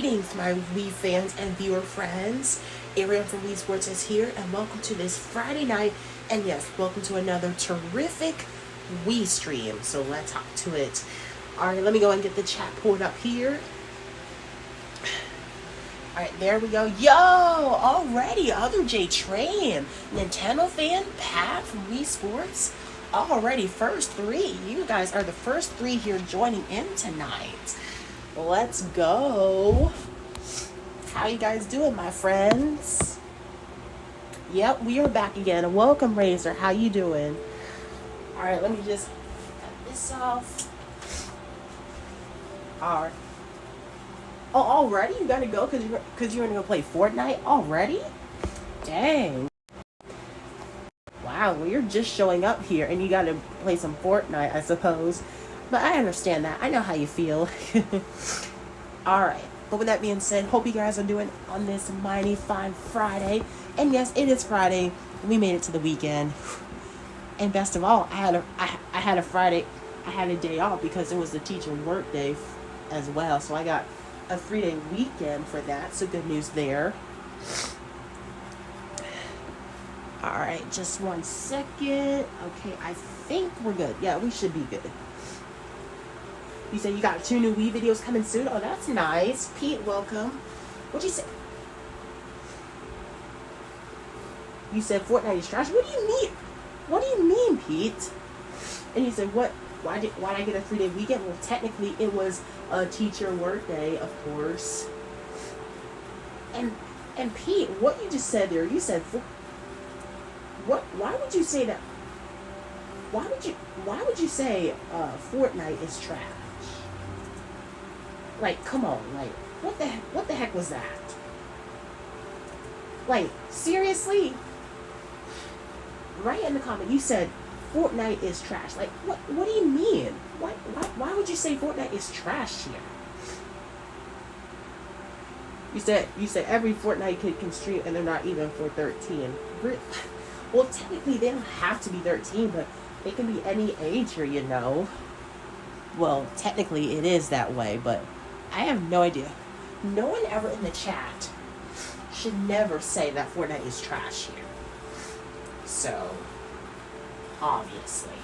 Greetings, my Wii fans and viewer friends. Ariel from Wii Sports is here, and welcome to this Friday night. And yes, welcome to another terrific Wii stream. So let's hop to it. Alright, let me go and get the chat pulled up here. Alright, there we go. Yo, already, other J Train, Nintendo fan, Pat from Wii Sports. Already, first three. You guys are the first three here joining in tonight. Let's go. How you guys doing, my friends? Yep, we are back again. Welcome, Razor. How you doing? Alright, let me just cut this off. Alright. Oh, already? You gotta go because you're gonna go play Fortnite already? Dang. Wow, well, you're just showing up here and you gotta play some Fortnite, I suppose. But I understand that. I know how you feel. Alright. But with that being said, hope you guys are doing on this mighty fine Friday. And yes, it is Friday. We made it to the weekend. And best of all, I had a Friday. I had a day off because it was the teacher work day as well. So I got a 3-day weekend for that. So good news there. Alright, just 1 second. Okay, I think we're good. Yeah, we should be good. You said you got 2 new Wii videos coming soon? Oh, that's nice. Pete, welcome. What'd you say? You said Fortnite is trash? What do you mean? What do you mean, Pete? And you said, what? Why did I get a 3-day weekend? Well, technically, it was a teacher work day, of course. And Pete, what you just said there, you said, what? Why would you say that? Why would you say Fortnite is trash? Like, come on, like, what the heck was that? Like, seriously? Right in the comment, you said Fortnite is trash. Like, what do you mean? Why would you say Fortnite is trash here? You said every Fortnite kid can stream and they're not even for 13. Well, technically they don't have to be 13, but they can be any age here, you know. Well, technically it is that way, but I have no idea. No one ever in the chat should never say that Fortnite is trash here. So, obviously.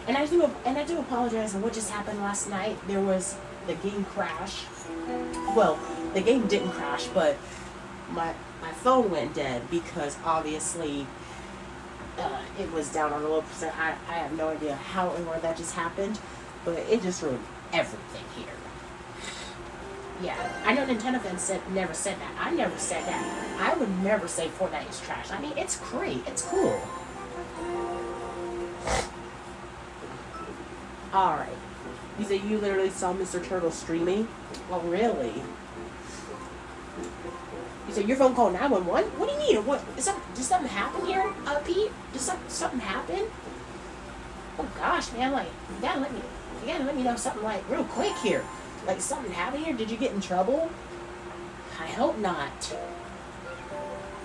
And I do apologize on what just happened last night. There was the game crash. Well, the game didn't crash, but my phone went dead because obviously it was down on a low percent. I have no idea how and where that just happened, but it just ruined everything here. Yeah, I know Nintendo fans never said that. I never said that. I would never say Fortnite is trash. I mean, it's great. It's cool. Alright. You say you literally saw Mr. Turtle streaming? Oh, really? You said your phone called 911? What do you mean? What? Did something happen here, Pete? Did something happen? Oh gosh, man! Like, you gotta let me know something like real quick here. Like, something happened here? Did you get in trouble? I hope not.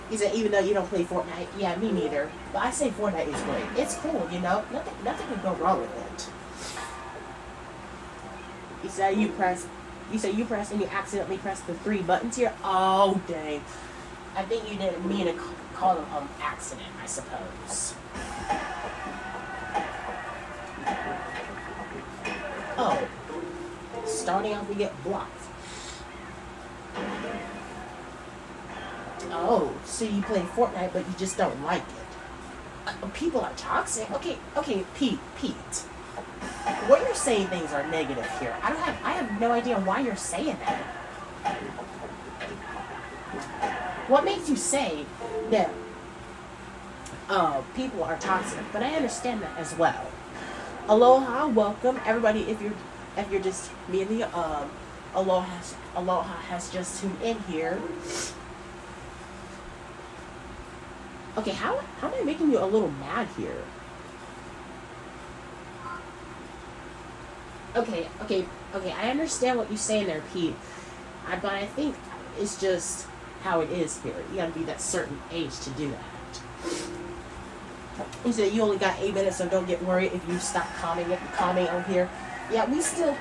He said, even though you don't play Fortnite, yeah, me neither. But I say Fortnite is great. It's cool, you know. Nothing can go wrong with it. You said you pressed and you accidentally pressed the 3 buttons here. Oh, dang. I think you didn't mean to call them accident, I suppose. Oh. Starting off, we get blocked. Oh, so you play Fortnite, but you just don't like it. People are toxic. Okay, Pete. What you're saying things are negative here. I have no idea why you're saying that. What makes you say that people are toxic? But I understand that as well. Aloha, welcome everybody. If you're just me and the Aloha has just tuned in here. Okay, how am I making you a little mad here? Okay, I understand what you're saying there, Pete. But I think it's just how it is here. You gotta be that certain age to do that. You said you only got 8 minutes, so don't get worried if you stop commenting on here. Yeah, we still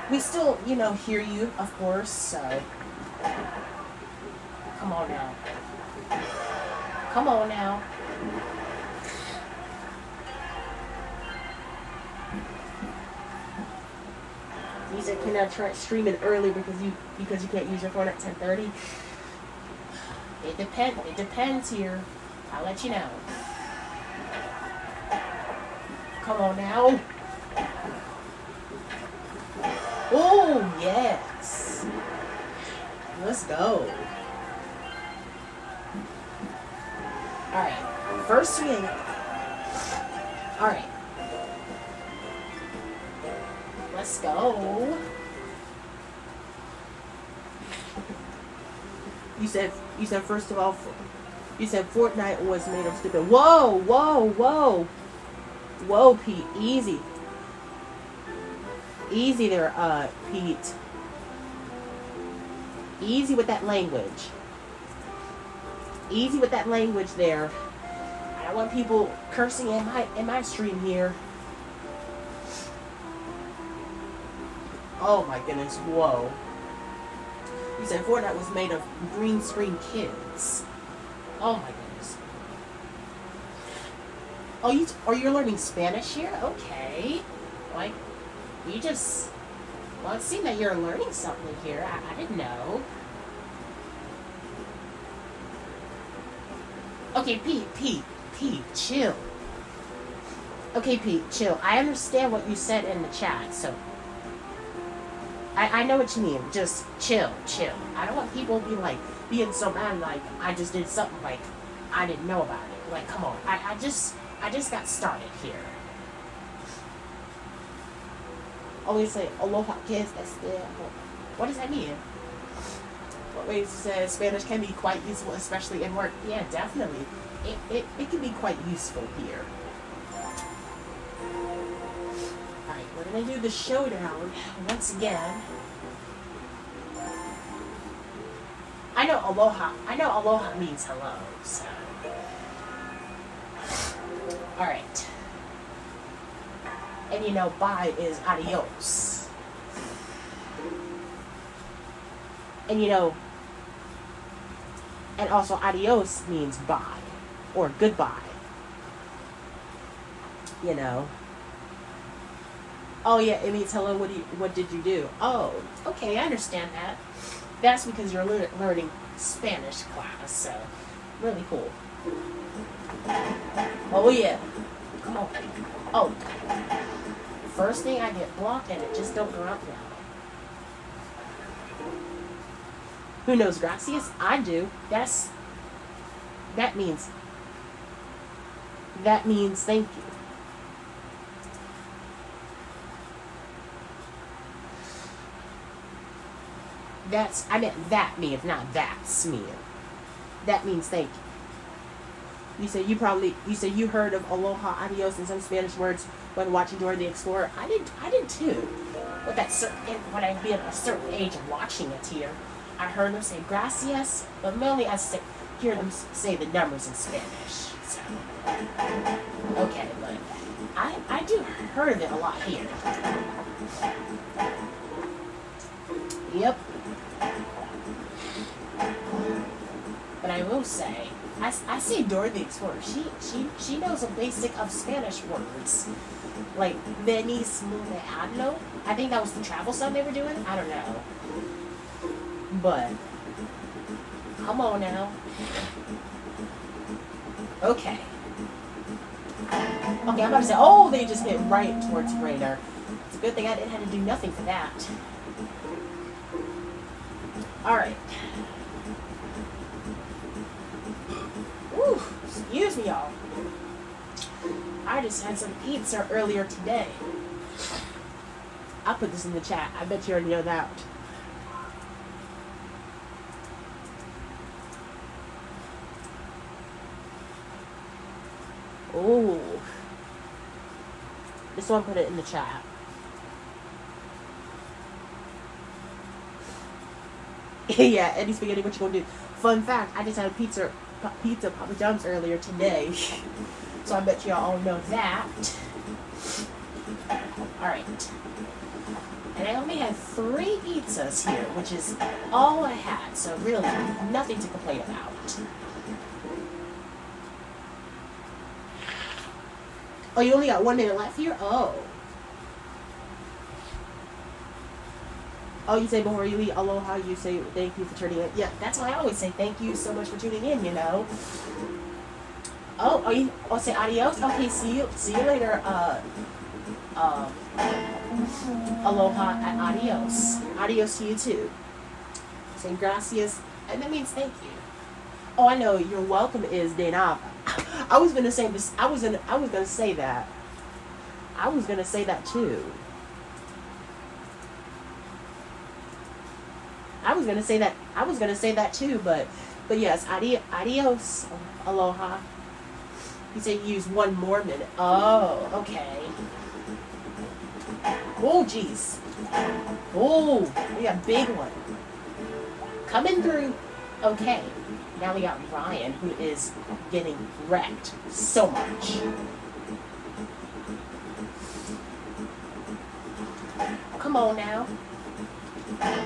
we still, you know, hear you, of course, so. Come on now. Come on now. You said can I try streaming early because you can't use your phone at 10:30? It depends here. I'll let you know. Come on now. Oh yes. Let's go. Alright. First swing. Alright. Let's go. You said first of all, you said Fortnite was made of stupid. Whoa, whoa, whoa, whoa, Pete, easy, easy there, Pete, easy with that language, easy with that language there. I don't want people cursing in my stream here. Oh my goodness, whoa. You said Fortnite was made of green screen kids. Oh my goodness. Oh, you're learning Spanish here? Okay. Like, you just... Well, it seemed that you're learning something here. I didn't know. Okay, Pete, chill. Okay, Pete, chill. I understand what you said in the chat, so... I know what you mean. Just chill. I don't want people to be like being so mad like I just did something like I didn't know about it. Like, come on. I just got started here. Always say aloha kids. What does that mean? What ways to say Spanish can be quite useful, especially in work? Yeah, definitely. It can be quite useful here. We're gonna do the showdown once again. I know aloha means hello, so. Alright. And you know bye is adios. And you know, and also adios means bye or goodbye. You know. Oh yeah, it means hello. What did you do? Oh, okay, I understand that. That's because you're learning Spanish class, so really cool. Oh yeah, come on. Oh, first thing I get blocked and it just don't go out now. Who knows gracias? I do. That means thank you. That means, not that's mean. That means thank you. You say you heard of aloha, adios, and some Spanish words when watching Dora the Explorer. I did too. When I be at a certain age of watching it here, I heard them say gracias, but mainly I hear them say the numbers in Spanish. So, okay, but I do heard of it a lot here. Yep. But I will say, I see Dora the Explorer. She knows a basic of Spanish words. Like, Venice Mudejado. I think that was the travel song they were doing. I don't know. But, come on now. Okay. Okay, I'm about to say, oh, they just hit right towards radar. It's a good thing I didn't have to do nothing for that. Alright. Ooh, excuse me, y'all. I just had some pizza earlier today. I'll put this in the chat. I bet you already know that. Ooh. This one, put it in the chat. Yeah, Eddie Spaghetti, what you gonna do? Fun fact, I just had a pizza Papa John's earlier today. So I bet you all know that. Alright. And I only had 3 pizzas here, which is all I had. So really, nothing to complain about. Oh, you only got 1 minute left here? Oh. Oh, you say before you eat aloha, you say thank you for tuning in. Yeah, that's why I always say thank you so much for tuning in, you know. Oh, say adios? Okay, see you later, aloha and adios. Adios to you too. Say gracias, and that means thank you. Oh, I know, your welcome is de nada. I was gonna say this, I was gonna say that. I was gonna say that too. I was gonna say that too, but yes, adios, aloha. You say you use 1 more minute. Oh, okay. Oh, jeez. Oh, we got a big one. Coming through. Okay. Now we got Ryan, who is getting wrecked so much. Come on now.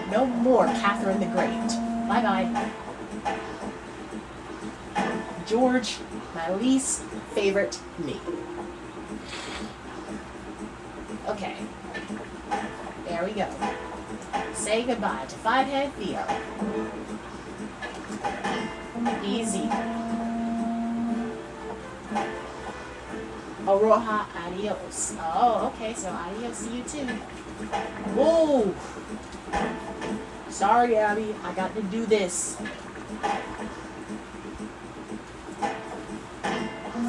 No more Catherine the Great. Bye-bye. George, my least favorite me. Okay. There we go. Say goodbye to Five-Head Theo. Easy. Aloha, adios. Oh, okay, so adios to you too. Whoa! Sorry, Abby, I got to do this.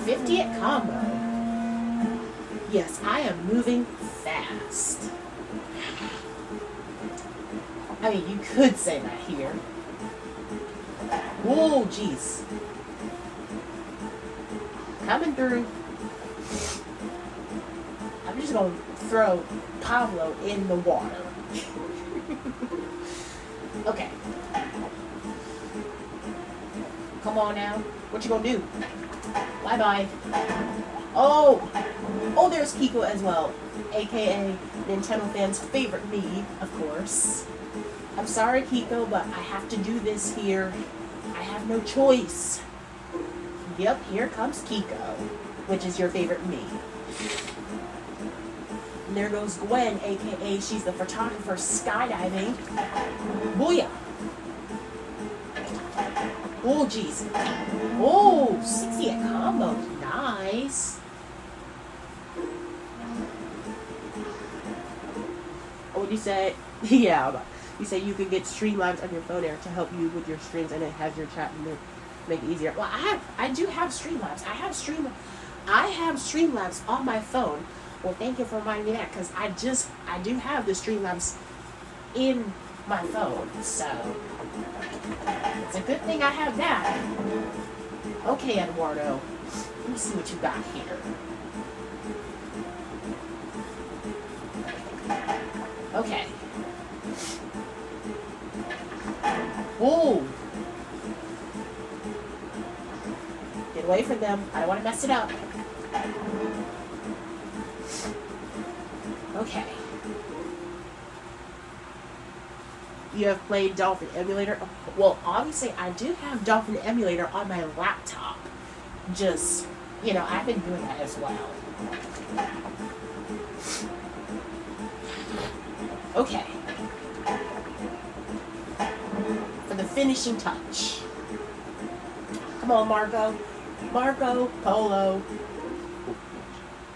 50th combo. Yes, I am moving fast. I mean, you could say that here. Whoa, jeez. Coming through. I'm just going to throw Pablo in the water. Okay. Come on now. What you going to do? Bye-bye. Oh, there's Kiko as well, aka Nintendo fans' favorite me, of course. I'm sorry, Kiko, but I have to do this here. I have no choice. Yep, here comes Kiko, which is your favorite me. And there goes Gwen, aka she's the photographer skydiving. Booyah! Oh, jeez. Oh, 60 a combo. Nice. Oh, what you say? Yeah, you say you can get Streamlabs on your phone there to help you with your streams, and it has your chat and make it easier. Well, I do have Streamlabs. I have Streamlabs on my phone. Well, thank you for reminding me that, because I do have the Streamlabs in my phone, so it's a good thing I have that. Okay, Eduardo, let me see what you got here. Okay. Whoa! Get away from them. I don't want to mess it up. Okay. You have played Dolphin Emulator? Well, obviously, I do have Dolphin Emulator on my laptop. Just, you know, I've been doing that as well. Okay. For the finishing touch. Come on, Marco. Marco Polo.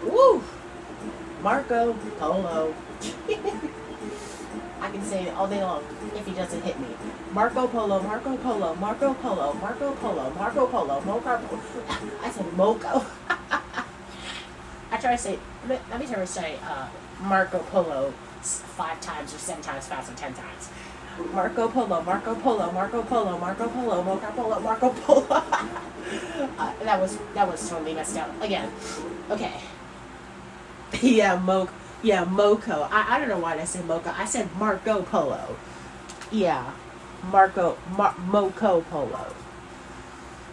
Woo! Marco Polo. I can say it all day long if he doesn't hit me. Marco Polo, Marco Polo, Marco Polo, Marco Polo, Marco Polo, Marco Polo. I said Moco. I try to say, let me try to say Marco Polo 5 times or 7 times fast or 10 times. Marco Polo, Marco Polo, Marco Polo, Marco Polo, Marco Polo, Marco Polo. That was totally messed up. Again. Okay. Yeah, Moco. I don't know why I said Moco. I said Marco Polo. Yeah. Moco Polo.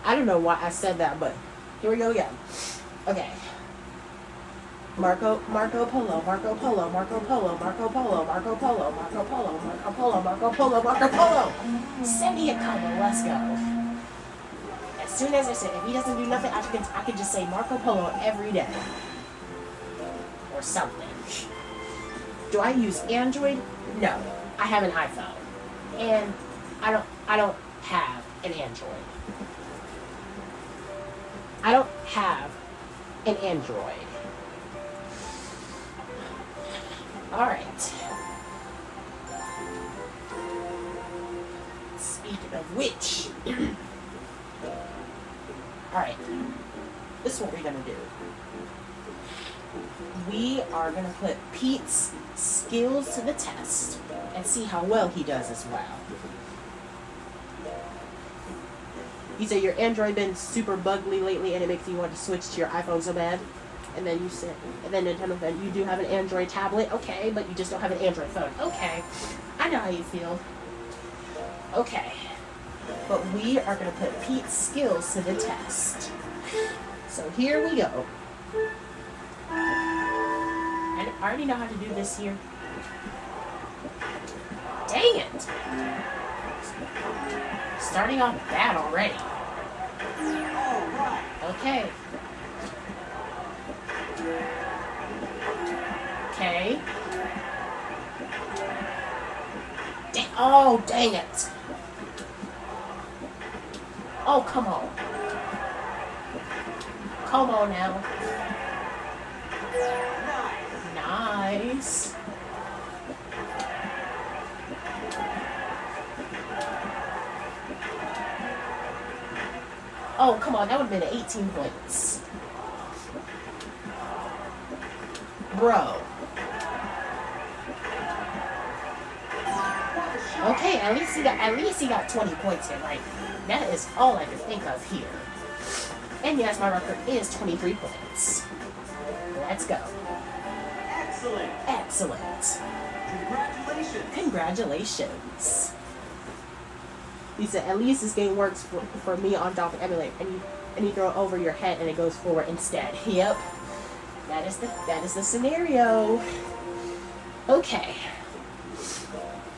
I don't know why I said that, but here we go again. Okay. Marco Polo, Marco Polo, Marco Polo, Marco Polo, Marco Polo, Marco Polo, Marco Polo, Marco Polo, Marco Polo. Send me a couple. Let's go. As soon as I say, if he doesn't do nothing, I can just say Marco Polo every day or something. Do I use Android? No, I have an iPhone, and I don't have an Android. I don't have an Android. All right. Speaking of which, all right, this is what we're gonna do. We are gonna put Pete's skills to the test and see how well he does as well. You say your Android been super bugly lately and it makes you want to switch to your iPhone so bad? And then you said, and then Nintendo said, you do have an Android tablet? Okay, but you just don't have an Android phone. Okay, I know how you feel. Okay, but we are going to put Pete's skills to the test. So here we go. And I already know how to do this here. Dang it! Starting off bad already. Okay. Okay. Oh, dang it. Oh, come on. Come on now. Nice. Oh, come on. That would have been 18 points. Bro. Okay, at least he got 20 points in. Like, that is all I can think of here. And yes, my record is 23 points. Let's go. Excellent. Excellent. Congratulations. Congratulations. He said, at least this game works for me on Dolphin Emulator, and you throw it over your head and it goes forward instead. Yep. That is the scenario. Okay.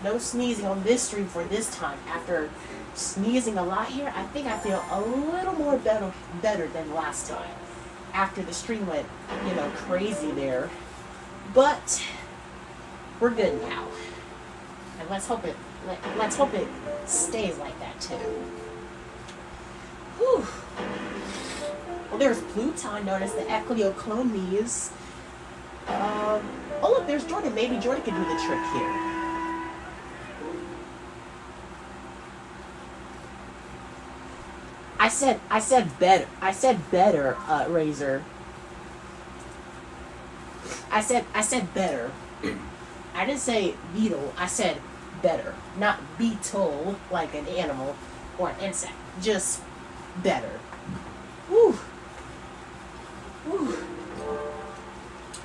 No sneezing on this stream for this time. After sneezing a lot here, I think I feel a little more better than last time. After the stream went, crazy there. But we're good now. And let's hope it stays like that too. Whew. Well, there's Pluton known as the Ecleoclones. Oh look, there's Jordan. Maybe Jordan can do the trick here. I said better. I said better, Razor. I said better. I didn't say beetle. I said better. Not beetle, like an animal or an insect. Just better. Woo. Woo.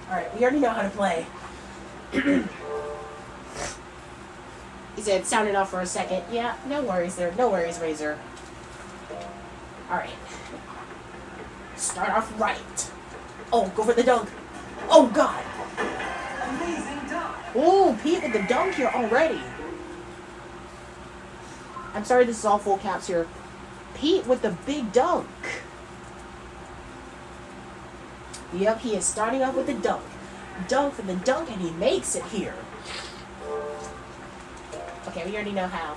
Alright, we already know how to play. He said, sounded off for a second. Yeah, no worries there. No worries, Razor. Alright. Start off right. Oh, go for the dunk. Oh, God. Amazing dunk. Oh, Pete with the dunk here already. I'm sorry this is all full caps here. Pete with the big dunk. Yep, he is starting off with the dunk. Dunk for the dunk, and he makes it here. Okay, we already know how.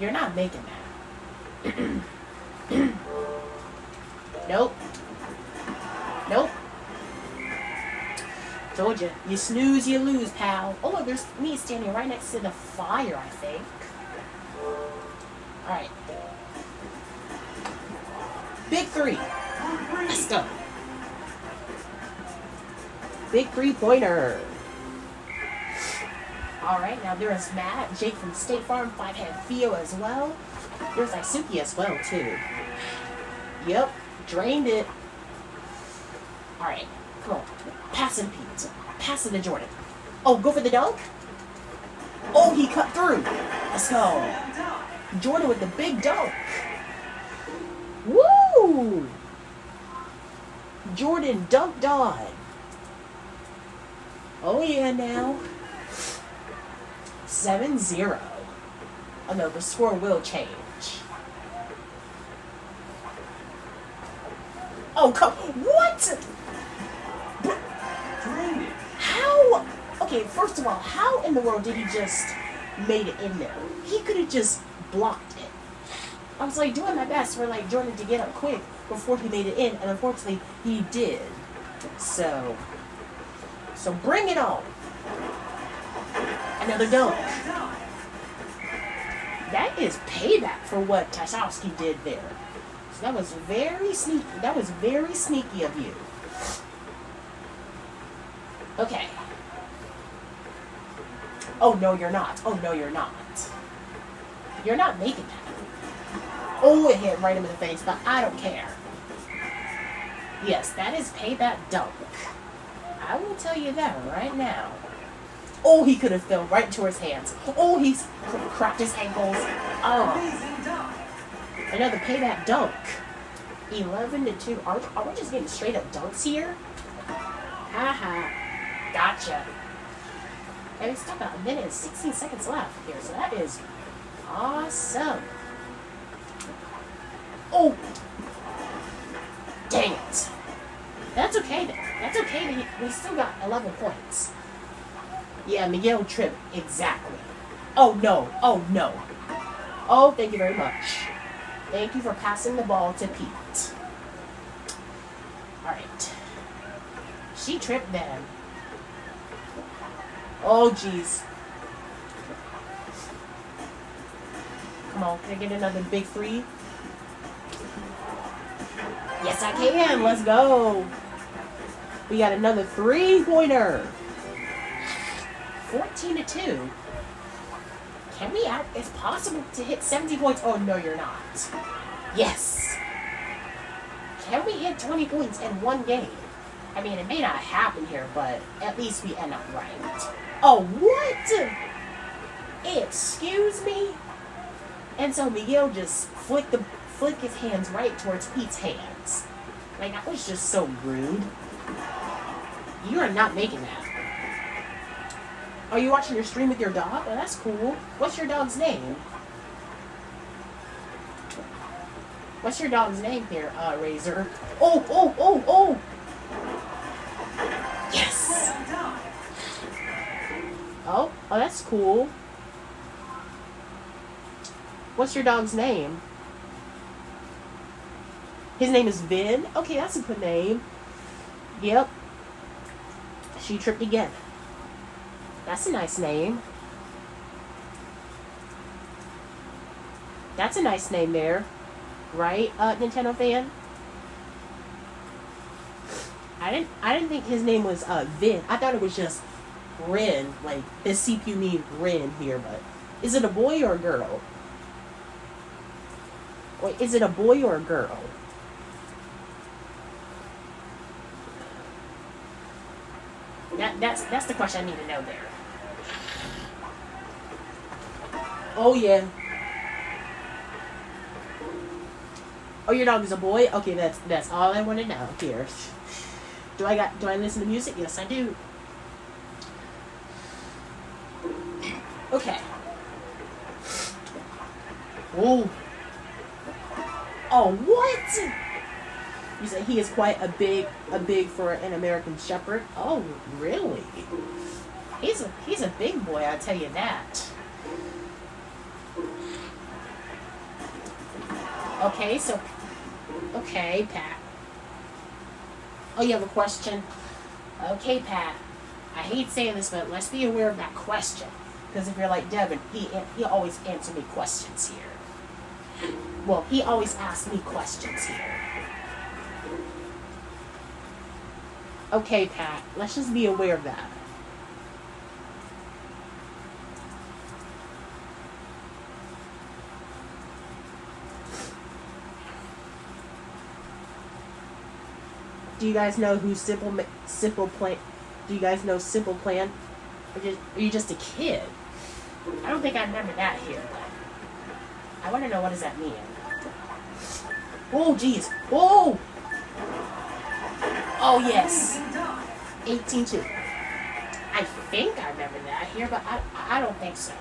You're not making that. Nope. Nope. Told you. You snooze, you lose, pal. Oh, look, there's me standing right next to the fire, I think. Alright. Big three. Let's go. Big three-pointer. Alright, now there is Matt, Jake from State Farm, Five-Hand Theo as well. There's Suki as well, too. Yep, drained it. Alright, come on. Pass it to Pete. Pass it to Jordan. Oh, go for the dunk? Oh, he cut through. Let's go. Jordan with the big dunk. Woo! Jordan dunked on. Oh yeah, now 7-0. Oh no, the score will change. Oh, come, what? Drainage. How? Okay, first of all, how in the world did he just made it in there? He could have just blocked it. I was like doing my best for like Jordan to get up quick before he made it in, and unfortunately he did. So bring it on. Another dunk. That is payback for what Tchaikovsky did there. So that was very sneaky. That was very sneaky of you. Okay. Oh no, you're not. Oh no, you're not. You're not making that. Oh, it hit right him in the face, but I don't care. Yes, that is payback dunk. I will tell you that right now. Oh, he could have fell right into his hands. Oh, he's cracked his ankles. Oh, Amazing dunk. another payback dunk. 11-2. Are we just getting straight up dunks here? Haha. Gotcha. And it's still about a minute and 16 seconds left here, so that is awesome. Oh! Dang it. That's okay then. That's okay. We still got 11 points. Yeah, Miguel tripped. Exactly. Oh no. Oh no. Oh, thank you very much. Thank you for passing the ball to Pete. Alright. She tripped then. Oh, jeez. Come on, can I get another big three? Yes, I can. Let's go. We got another three-pointer. 14-2. Can we add? It's possible to hit 70 points. Oh, no, you're not. Yes. Can we hit 20 points in one game? I mean, it may not happen here, but at least we end up right. Oh, what? Excuse me? And so Miguel just flicked his hands right towards Pete's hands. Like, that was just so rude. You are not making that. Are you watching your stream with your dog? Oh, that's cool. What's your dog's name? What's your dog's name here, Razor? Oh, oh, oh, oh! Yes! Oh, that's cool. What's your dog's name? His name is Vin. Okay, that's a good name. Yep. She tripped again. That's a nice name. That's a nice name there. Right, Nintendo fan? I didn't think his name was Vin. I thought it was just Rin. Like, his CPU means Rin here, but is it a boy or a girl? Wait, is it a boy or a girl? That's the question I need to know there. Oh yeah. Oh, your dog is a boy? Okay, that's all I want to know here. Do I listen to music? Yes, I do. Okay. Oh. Oh, what? You said he is quite a big for an American Shepherd. Oh, really? He's a big boy, I'll tell you that. Okay, so okay, Pat. Oh, you have a question? Okay, Pat. I hate saying this, but let's be aware of that question. Because if you're like Devin, he always answers me questions here. Well, he always asks me questions here. Okay, Pat. Let's just be aware of that. Do you guys know who Simple Plan? Do you guys know Simple Plan? Or are you just a kid? I don't think I remember that here. I want to know, what does that mean? Oh, jeez. Oh! Oh, yes. Amazing dunk. 18-2. I think I remember that here, but I don't think so.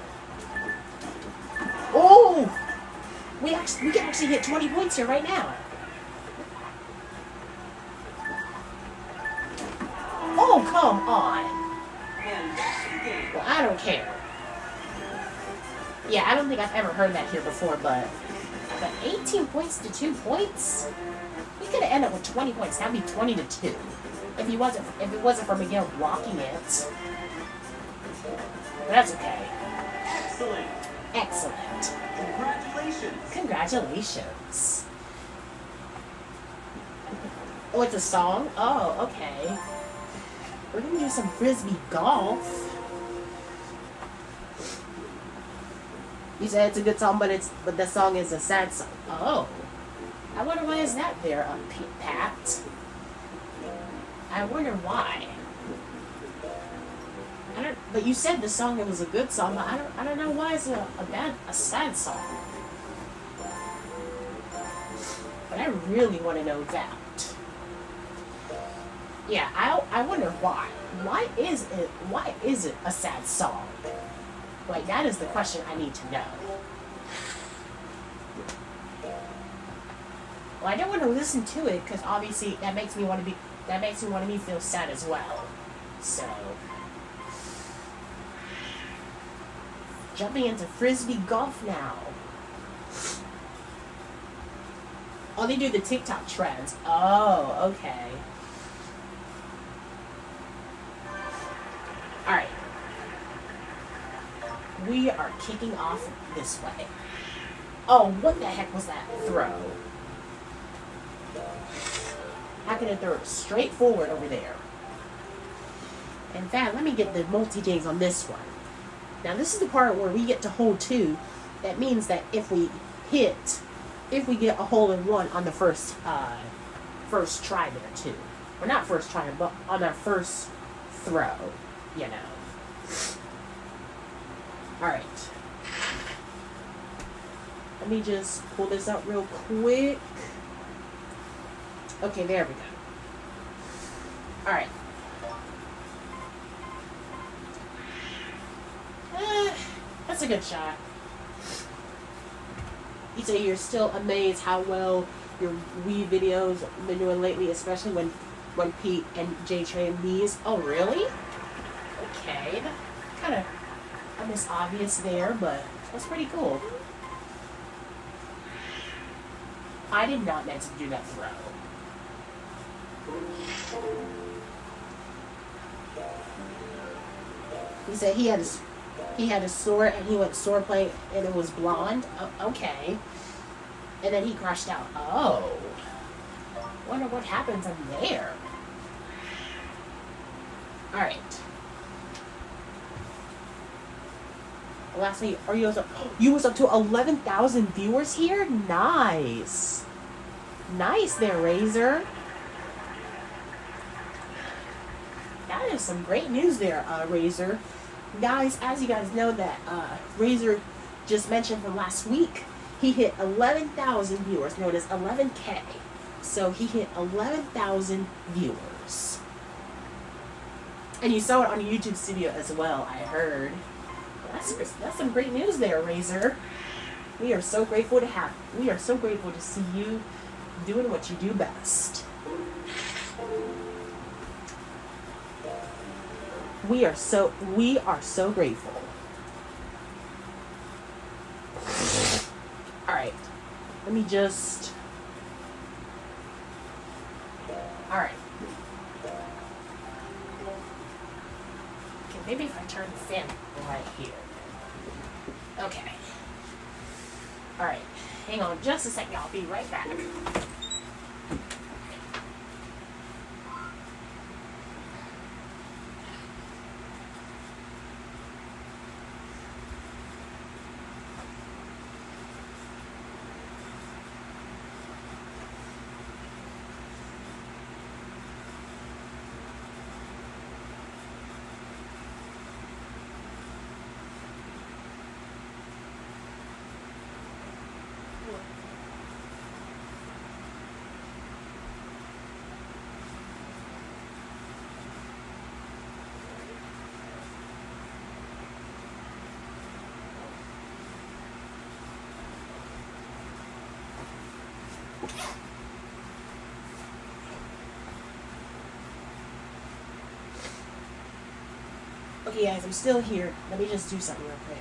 Oh! We can actually hit 20 points here right now. Oh, come on. And that's the game. Well, I don't care. Yeah, I don't think I've ever heard that here before, but 18 points to 2 points? We could have ended up with 20 points. That'd be 20-2. If it wasn't for Miguel blocking it. But that's okay. Excellent. Excellent. Congratulations. Congratulations. Oh, it's a song? Oh, okay. We're gonna do some frisbee golf. You said it's a good song, but the song is a sad song. Oh. I wonder why is that there, Pat? I wonder why. But you said the song it was a good song, but I don't know why it's a sad song. But I really want to know that. Yeah, I wonder why. Why is it a sad song? Like, that is the question I need to know. Well, I don't want to listen to it because obviously that makes me want to feel sad as well. So, jumping into frisbee golf now. Oh, they do the TikTok trends. Oh, okay. Alright. We are kicking off this way. Oh, what the heck was that throw? How can I throw it straight forward over there? In fact, let me get the multi-jigs on this one. Now, this is the part where we get to hole 2. That means that if we get a hole in one on the first try there too. Or not first try, but on our first throw, you know. Alright. Let me just pull this out real quick. Okay, there we go. Alright. That's a good shot. You say you're still amazed how well your Wii videos have been doing lately, especially when Pete and Jay train Wii's. Oh, really? Okay. Kind of a miss obvious there, but that's pretty cool. I did not meant to do that throw. He said he had a sword and he went sword play and it was blonde. Oh, okay. And then he crashed out. Oh. Wonder what happened from there. Alright. Lastly, you was up to 11,000 viewers here? Nice. Nice there, Razor. That is some great news there, Razor. Guys, as you guys know that Razor just mentioned from last week, he hit 11,000 viewers, known as 11K. So he hit 11,000 viewers. And you saw it on YouTube Studio as well, I heard. That's some great news there, Razor. We are so grateful to see you doing what you do best. We are so grateful. Alright. Let me just... Alright. Okay, maybe if I turn the fan right here. Okay. Alright. Hang on just a second. I'll be right back. Okay, guys, I'm still here. Let me just do something real quick.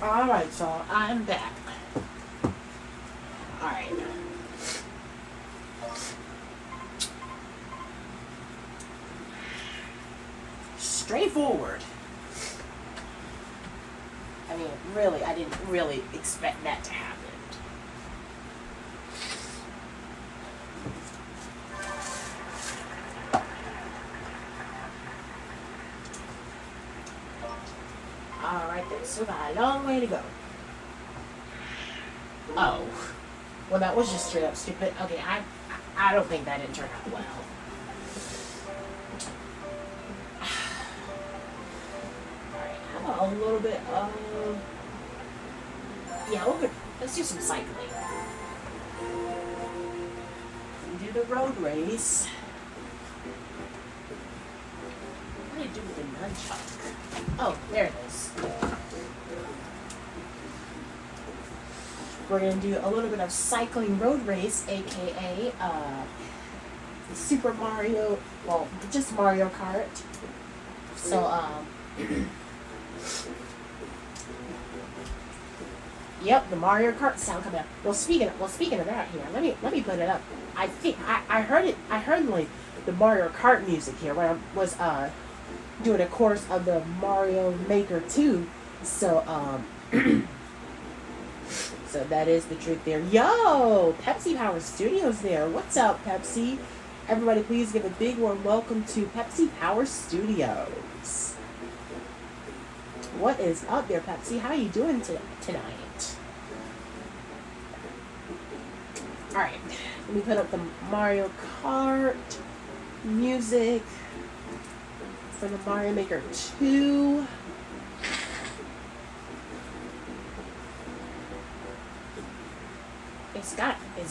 Alright, so I'm back. Alright. Straightforward. I mean, really, I didn't really expect that to happen. Alright then, so got a long way to go. Oh. Well, that was just straight up stupid. Okay, I don't think that didn't turn out well. Alright, how about a little bit of... Yeah, let's do some cycling. Do the road race. What do I do with the nunchuck? Oh, there it is. We're going to do a little bit of cycling road race, aka Super Mario, well, just Mario Kart. So, yep, the Mario Kart sound coming up. Well, speaking of that here, let me put it up. I think I heard like the Mario Kart music here when I was doing a course of the Mario Maker 2. So so that is the trick there. Yo, Pepsi Power Studios there. What's up, Pepsi? Everybody, please give a big warm welcome to Pepsi Power Studios. What is up there, Pepsi? How are you doing tonight? Alright, let me put up the Mario Kart music for the Mario Maker 2. It's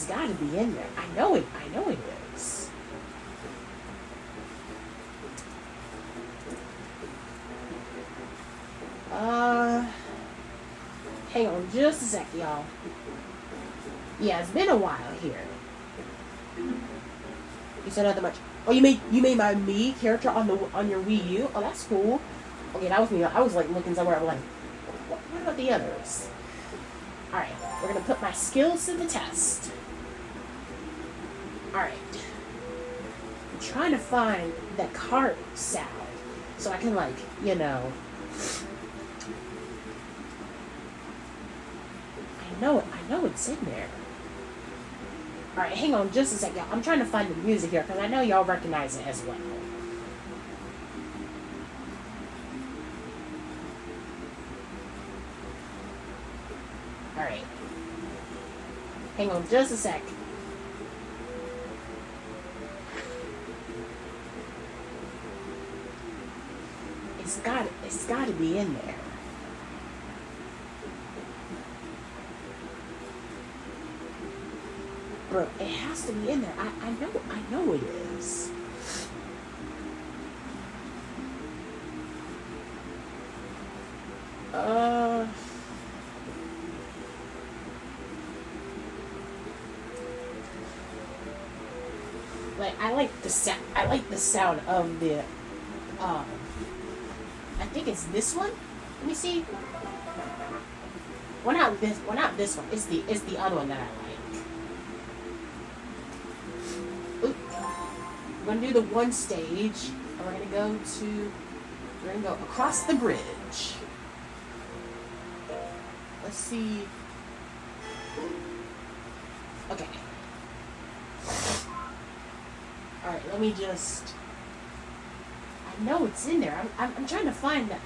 got to be in there. I know it is. Hang on just a sec, y'all. Yeah, it's been a while here. You said nothing much. Oh, you made my Mii character on your Wii U? Oh, that's cool. Okay, that was me. I was like looking somewhere. I'm like, what about the others? Alright, we're gonna put my skills to the test. Alright. I'm trying to find the cart sound. So I can, like, you know. I know it's in there. Alright, hang on just a sec, y'all. I'm trying to find the music here, because I know y'all recognize it as well. Alright. Hang on just a sec. It's got to be in there. Bro, it has to be in there. I know it is. Like I like the sound of the I think it's this one. Let me see. Well, not this one. It's the other one that I like. Oop. We're gonna do the one stage, and we're gonna go to We're gonna go across the bridge. Let's see. Okay. Alright, let me just... I know it's in there. I'm trying to find that.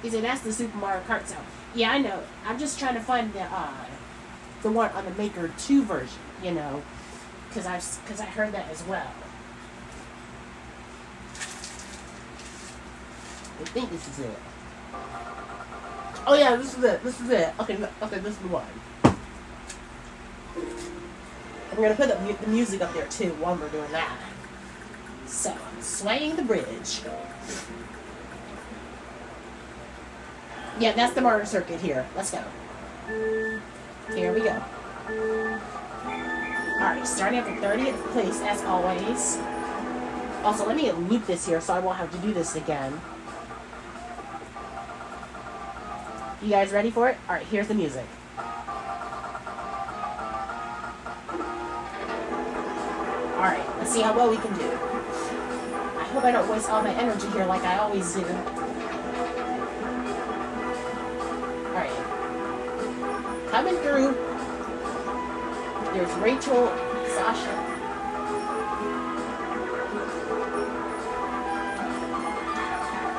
Is it that's the Super Mario Kart sound? Yeah, I know. I'm just trying to find the one on the Maker 2 version, you know, because I heard that as well. I think this is it. Oh yeah, this is it. This is it. Okay, this is the one. I'm gonna put the music up there too while we're doing that. So, swaying the bridge. Yeah, that's the Mario Circuit here. Let's go. Here we go. Alright, starting at the 30th place as always. Also, let me loop this here so I won't have to do this again. You guys ready for it? Alright, here's the music. Alright, let's see how well we can do. I hope I don't waste all my energy here like I always do. Alright. Coming through. There's Rachel, Sasha.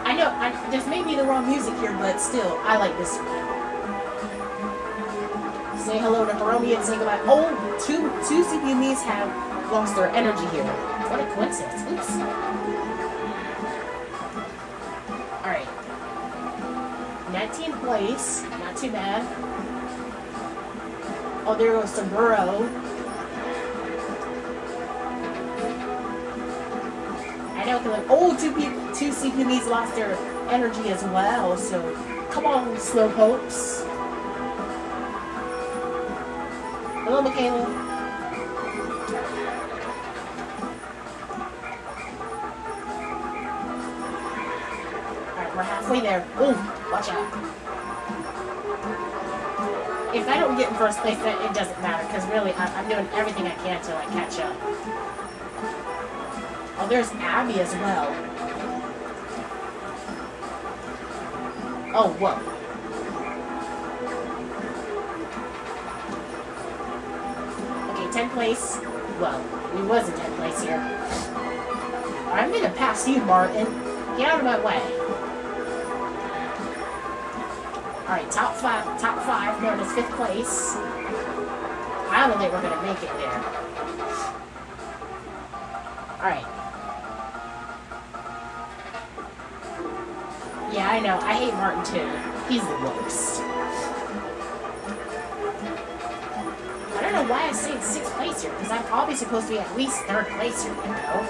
I know, this may be the wrong music here, but still, I like this one. Say hello to Hiromi and say goodbye. Oh, two CPU Miis have lost their energy here. What a coincidence. Oops. Alright. 19th place. Not too bad. Oh, there goes Saburo. I know, because oh, two CPU Miis lost their energy as well, so come on, Slowpokes. Hello, Michaela. Alright, we're halfway there. Ooh, watch out. If I don't get in first place, then it doesn't matter, because really, I'm doing everything I can to, like, catch up. Oh, there's Abby as well. Oh, whoa. Okay, 10th place. Well, we was in 10th place here. I'm gonna pass you, Martin. Get out of my way. Alright, top five, known as 5th place. I don't think we're gonna make it there. Alright. Yeah, I know. I hate Martin too. He's the worst. I don't know why I say 6th place here, because I'm probably supposed to be at least 3rd place here, you know?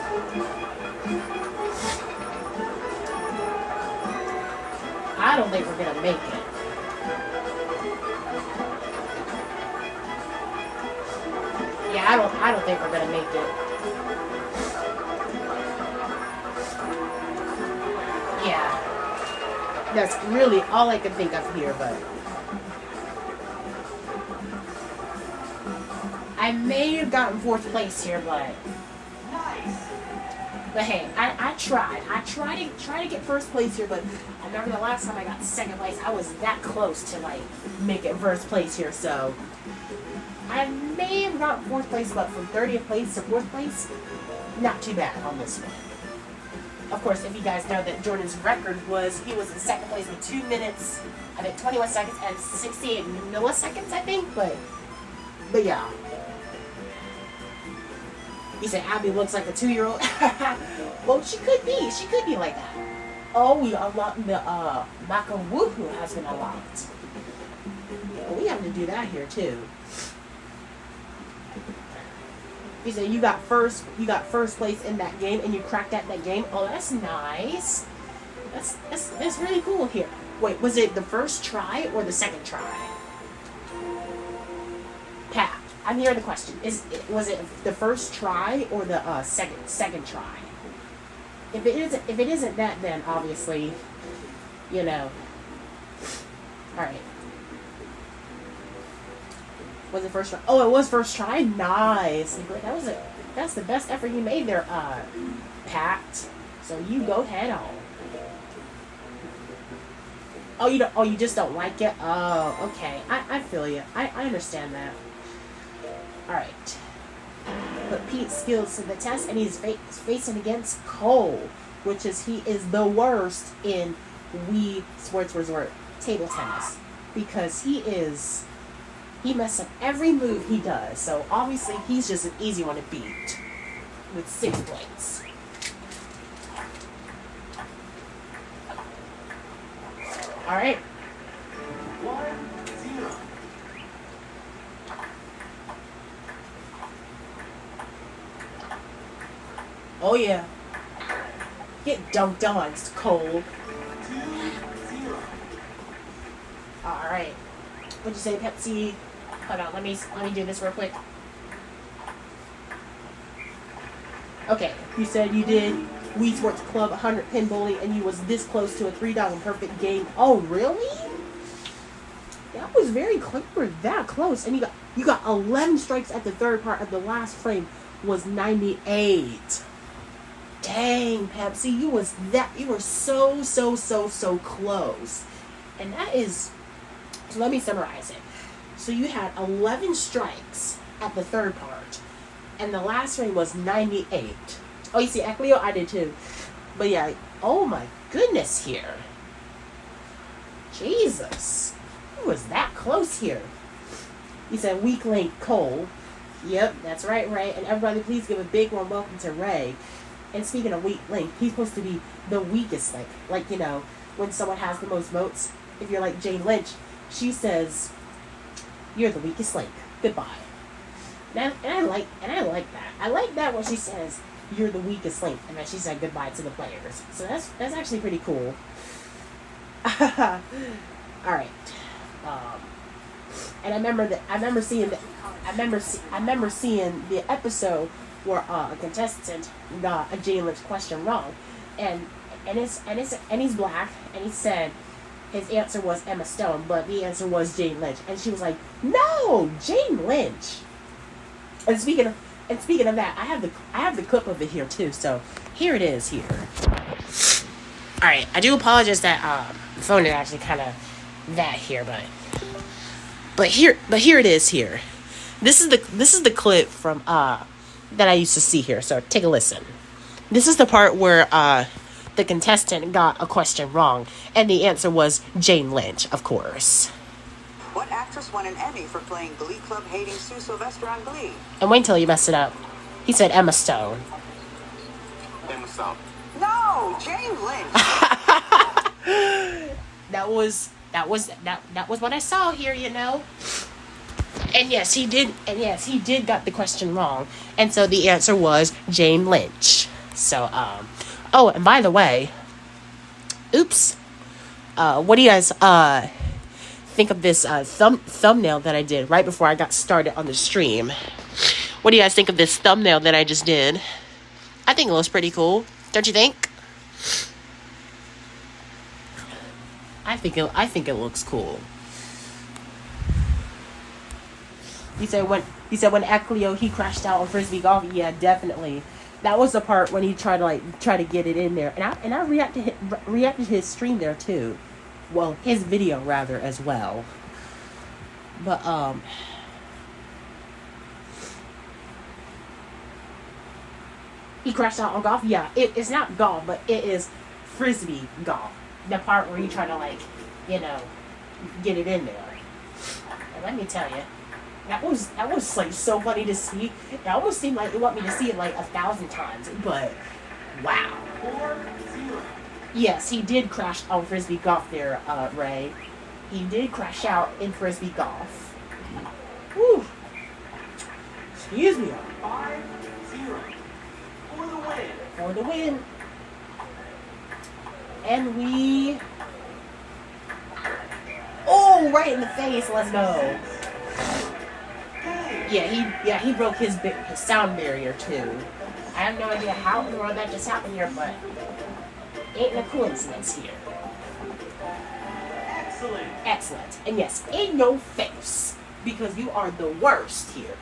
I don't think we're gonna make it. Yeah, I don't think we're gonna make it. Yeah. That's really all I can think of here, but I may have gotten 4th place here, but hey, I tried. I tried to get 1st place here, but I remember the last time I got 2nd place, I was that close to like make it 1st place here, so I may have gotten 4th place, but from 30th place to 4th place, not too bad on this one. Of course, if you guys know that Jordan's record was, he was in 2nd place with 2 minutes, I think 21 seconds and 68 milliseconds, I think, but yeah. You say Abby looks like a 2-year-old? Well, she could be like that. Oh, we unlocked the, Makawuhu has been unlocked. Yeah, we have to do that here, too. You say you got first place in that game and you cracked at that game. Oh, that's nice. That's really cool here. Wait, was it the first try or the 2nd try? Pat, I'm hearing the question. Was it the first try or the second try? If it isn't that, then obviously, you know. All right. Was it first try? Oh, it was first try? Nice. That was That's the best effort you made there, Pat. So you go head on. Oh, you don't. Oh, you just don't like it. Oh, okay. I feel you. I understand that. All right. Put Pete's skills to the test, and he's facing against Cole, which is he is the worst in Wii Sports Resort table tennis because he messes up every move he does. So obviously he's just an easy one to beat with 6 points. All right. 1-0. Oh yeah. Get dunked on, Cole. 2-0. All right. What'd you say, Pepsi? Hold on. Let me do this real quick. Okay. You said you did Wii Sports Club 100 pin bowling, and you was this close to a 3,000 perfect game. Oh really? That was very clever. That close, and you got 11 strikes at the third part of the last frame was 98. Dang, Pepsi, you were so close. And that is, so let me summarize it. So you had 11 strikes at the third part, and the last frame was 98. Oh, you see, Eclio, I did too. But yeah, oh my goodness here. Jesus. Who was that close here? You said weak link Cole. Yep, that's right, Ray. And everybody, please give a big warm welcome to Ray. And speaking of weak link, he's supposed to be the weakest link. Like, you know, when someone has the most votes, if you're like Jane Lynch, she says, "You're the weakest link. Goodbye." And I like that. I like that when she says, "You're the weakest link," and then she said goodbye to the players. So that's actually pretty cool. All right. And I remember seeing the episode where a contestant got a Jane Lynch question wrong, and he's black, and he said his answer was Emma Stone, but the answer was Jane Lynch, and she was like, "No, Jane Lynch." And speaking of that, I have the clip of it here too. So here it is here. All right, I do apologize that the phone is actually kind of that here, but here it is here. This is the clip from that I used to see here. So take a listen. This is the part where the contestant got a question wrong, and the answer was Jane Lynch, of course. What actress won an Emmy for playing Glee Club hating Sue Sylvester on Glee? And wait until you mess it up. He said Emma Stone. Emma Stone. No, Jane Lynch. That was what I saw here, you know. And yes, he did got the question wrong. And so the answer was Jane Lynch. So oh, and by the way, oops. What do you guys think of this thumbnail that I did right before I got started on the stream? What do you guys think of this thumbnail that I just did? I think it looks pretty cool. Don't you think? I think it looks cool. You said when Eclio he crashed out on Frisbee Golf. Yeah, definitely. That was the part when he tried to get it in there, and I reacted to his stream there too. Well, his video rather as well. But he crashed out on golf. Yeah, it's not golf, but it is Frisbee golf. The part where you try to get it in there. And let me tell you, that was like so funny to see. It almost seemed like you want me to see it like 1,000 times. But wow. 4-0. Yes, he did crash on Frisbee Golf there, Ray. He did crash out in Frisbee Golf. Whew. Excuse me. 5-0. For the win. For the win. And we... Oh, right in the face. Let's go. Yeah, he broke his sound barrier too. I have no idea how in the world that just happened here, but ain't no coincidence here. Excellent. And yes, in your face, because you are the worst here.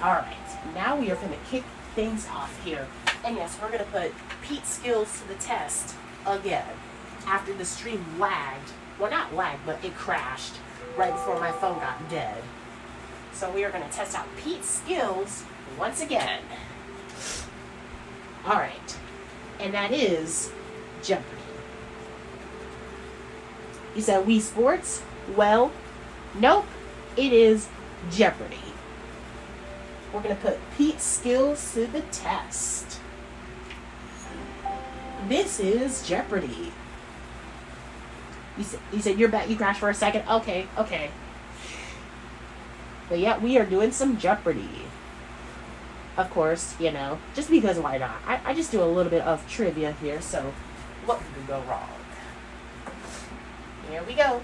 Alright. Now we are going to kick things off here. And yes, we're going to put Pete's skills to the test again. After the stream lagged. Well, not lagged, but it crashed right before my phone got dead. So we are going to test out Pete's skills once again. Alright. And that is Jeopardy. You said Wii Sports? Well, nope. It is Jeopardy. We're going to put Pete's skills to the test. This is Jeopardy. You said you're back. You crashed for a second? Okay. But yeah, we are doing some Jeopardy. Of course, you know, just because why not? I just do a little bit of trivia here, so what could go wrong? Here we go.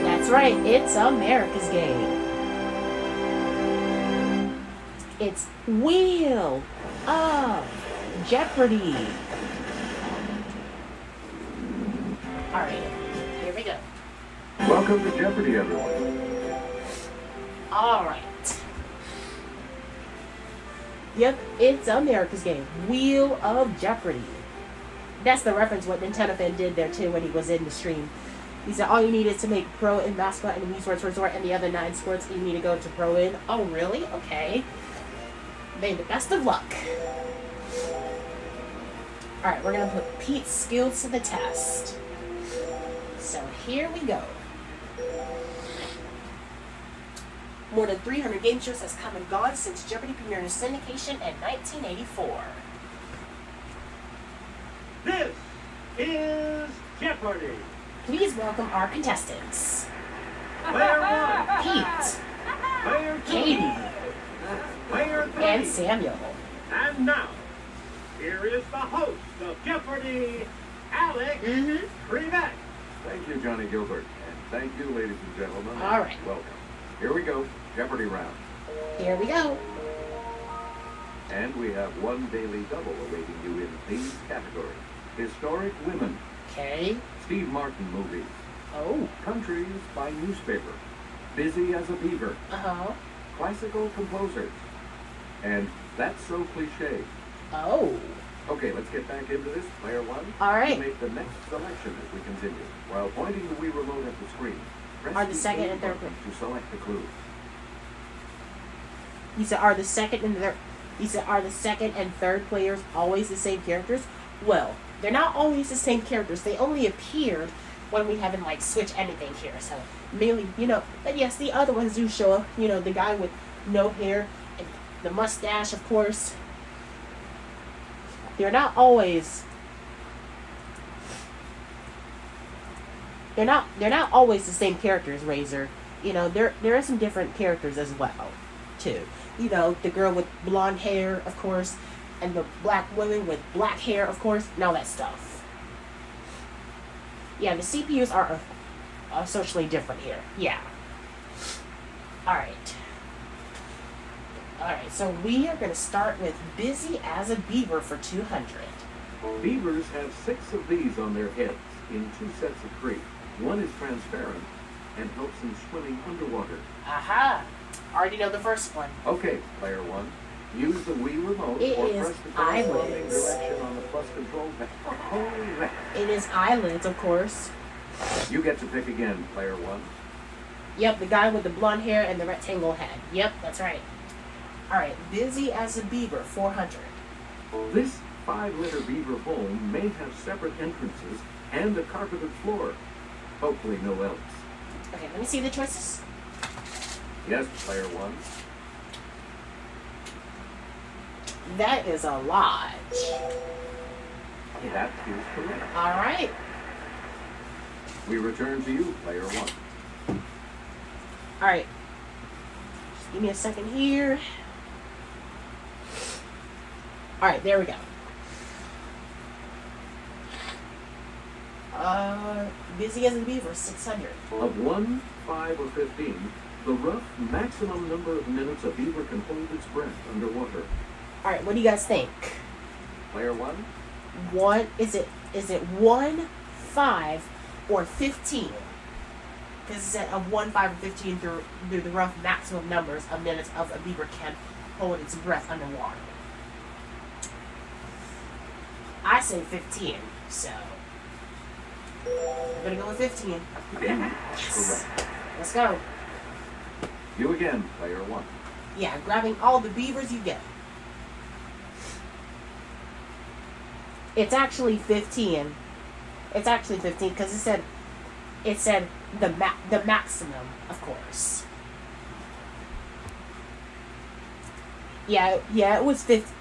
That's right, it's America's Game. It's Wheel of Jeopardy. Alright, here we go. Welcome to Jeopardy, everyone. Alright. Yep, it's America's Game. Wheel of Jeopardy. That's the reference what Nintendo fan did there too when he was in the stream. He said all you need is to make pro in basketball and Wii Sports Resort and the other 9 sports you need to go to pro in. Oh really? Okay. May the best of luck. Alright, we're gonna put Pete's skills to the test. So here we go. More than 300 game shows has come and gone since Jeopardy premiered in syndication in 1984. This is Jeopardy! Please welcome our contestants. Player 1, Pete, Player 2, Katie, Player 3, and Samuel. and now, here is the host of Jeopardy, Alex Trebek. Thank you, Johnny Gilbert. And thank you, ladies and gentlemen. All right. Welcome. Here we go. Jeopardy round. Here we go. And we have one daily double awaiting you in these categories. Historic women, Okay. Steve Martin movies, Oh. countries by newspaper, busy as a beaver, Uh-huh. classical composers, and that's so cliche. Oh. Okay, let's get back into this. Player 1. All right. Make the next selection as we continue. While pointing the Wii remote at the screen, press Are the second A and third button to select the clue. You said are the second and third players always the same characters? Well, they're not always the same characters. They only appeared when we haven't like switched anything here. So mainly, you know, but yes, the other ones do show up. You know, the guy with no hair and the mustache, of course. They're not always the same characters, Razor. You know, there are some different characters as well, too. You know, the girl with blonde hair, of course, and the black women with black hair, of course, and all that stuff. Yeah, the CPUs are socially different here. Yeah. Alright. Alright, so we are going to start with Busy as a Beaver for 200. Beavers have 6 of these on their heads in 2 sets of 3. One is transparent and helps in swimming underwater. Aha! Already know the first one. Okay, player 1. Use the Wii remote It or is press the corresponding eyelids. direction on the plus control pad. Holy heck. It is eyelids, of course. You get to pick again, player 1. Yep, the guy with the blonde hair and the rectangle head. Yep, that's right. Alright, Busy as a Beaver, 400. This 5-letter beaver home may have separate entrances and a carpeted floor. Hopefully no else. Okay, let me see the choices. Yes, player 1. That is a lodge. That is correct. Alright. We return to you, player 1. Alright. Just give me a second here. Alright, there we go. Busy as a Beaver, 600. Of 1, 5, or 15, the rough maximum number of minutes a beaver can hold its breath underwater. Alright, what do you guys think? Player 1? Is it 1, 5, or 15? Because it said of 1, 5, or 15 through the rough maximum numbers of minutes of a beaver can hold its breath underwater. I say 15, so we're gonna go with 15. Yes. Correct. Let's go. You again, player 1. Yeah, grabbing all the beavers you get. It's actually 15. It's actually 15 because it said the maximum, of course. Yeah, it was 15.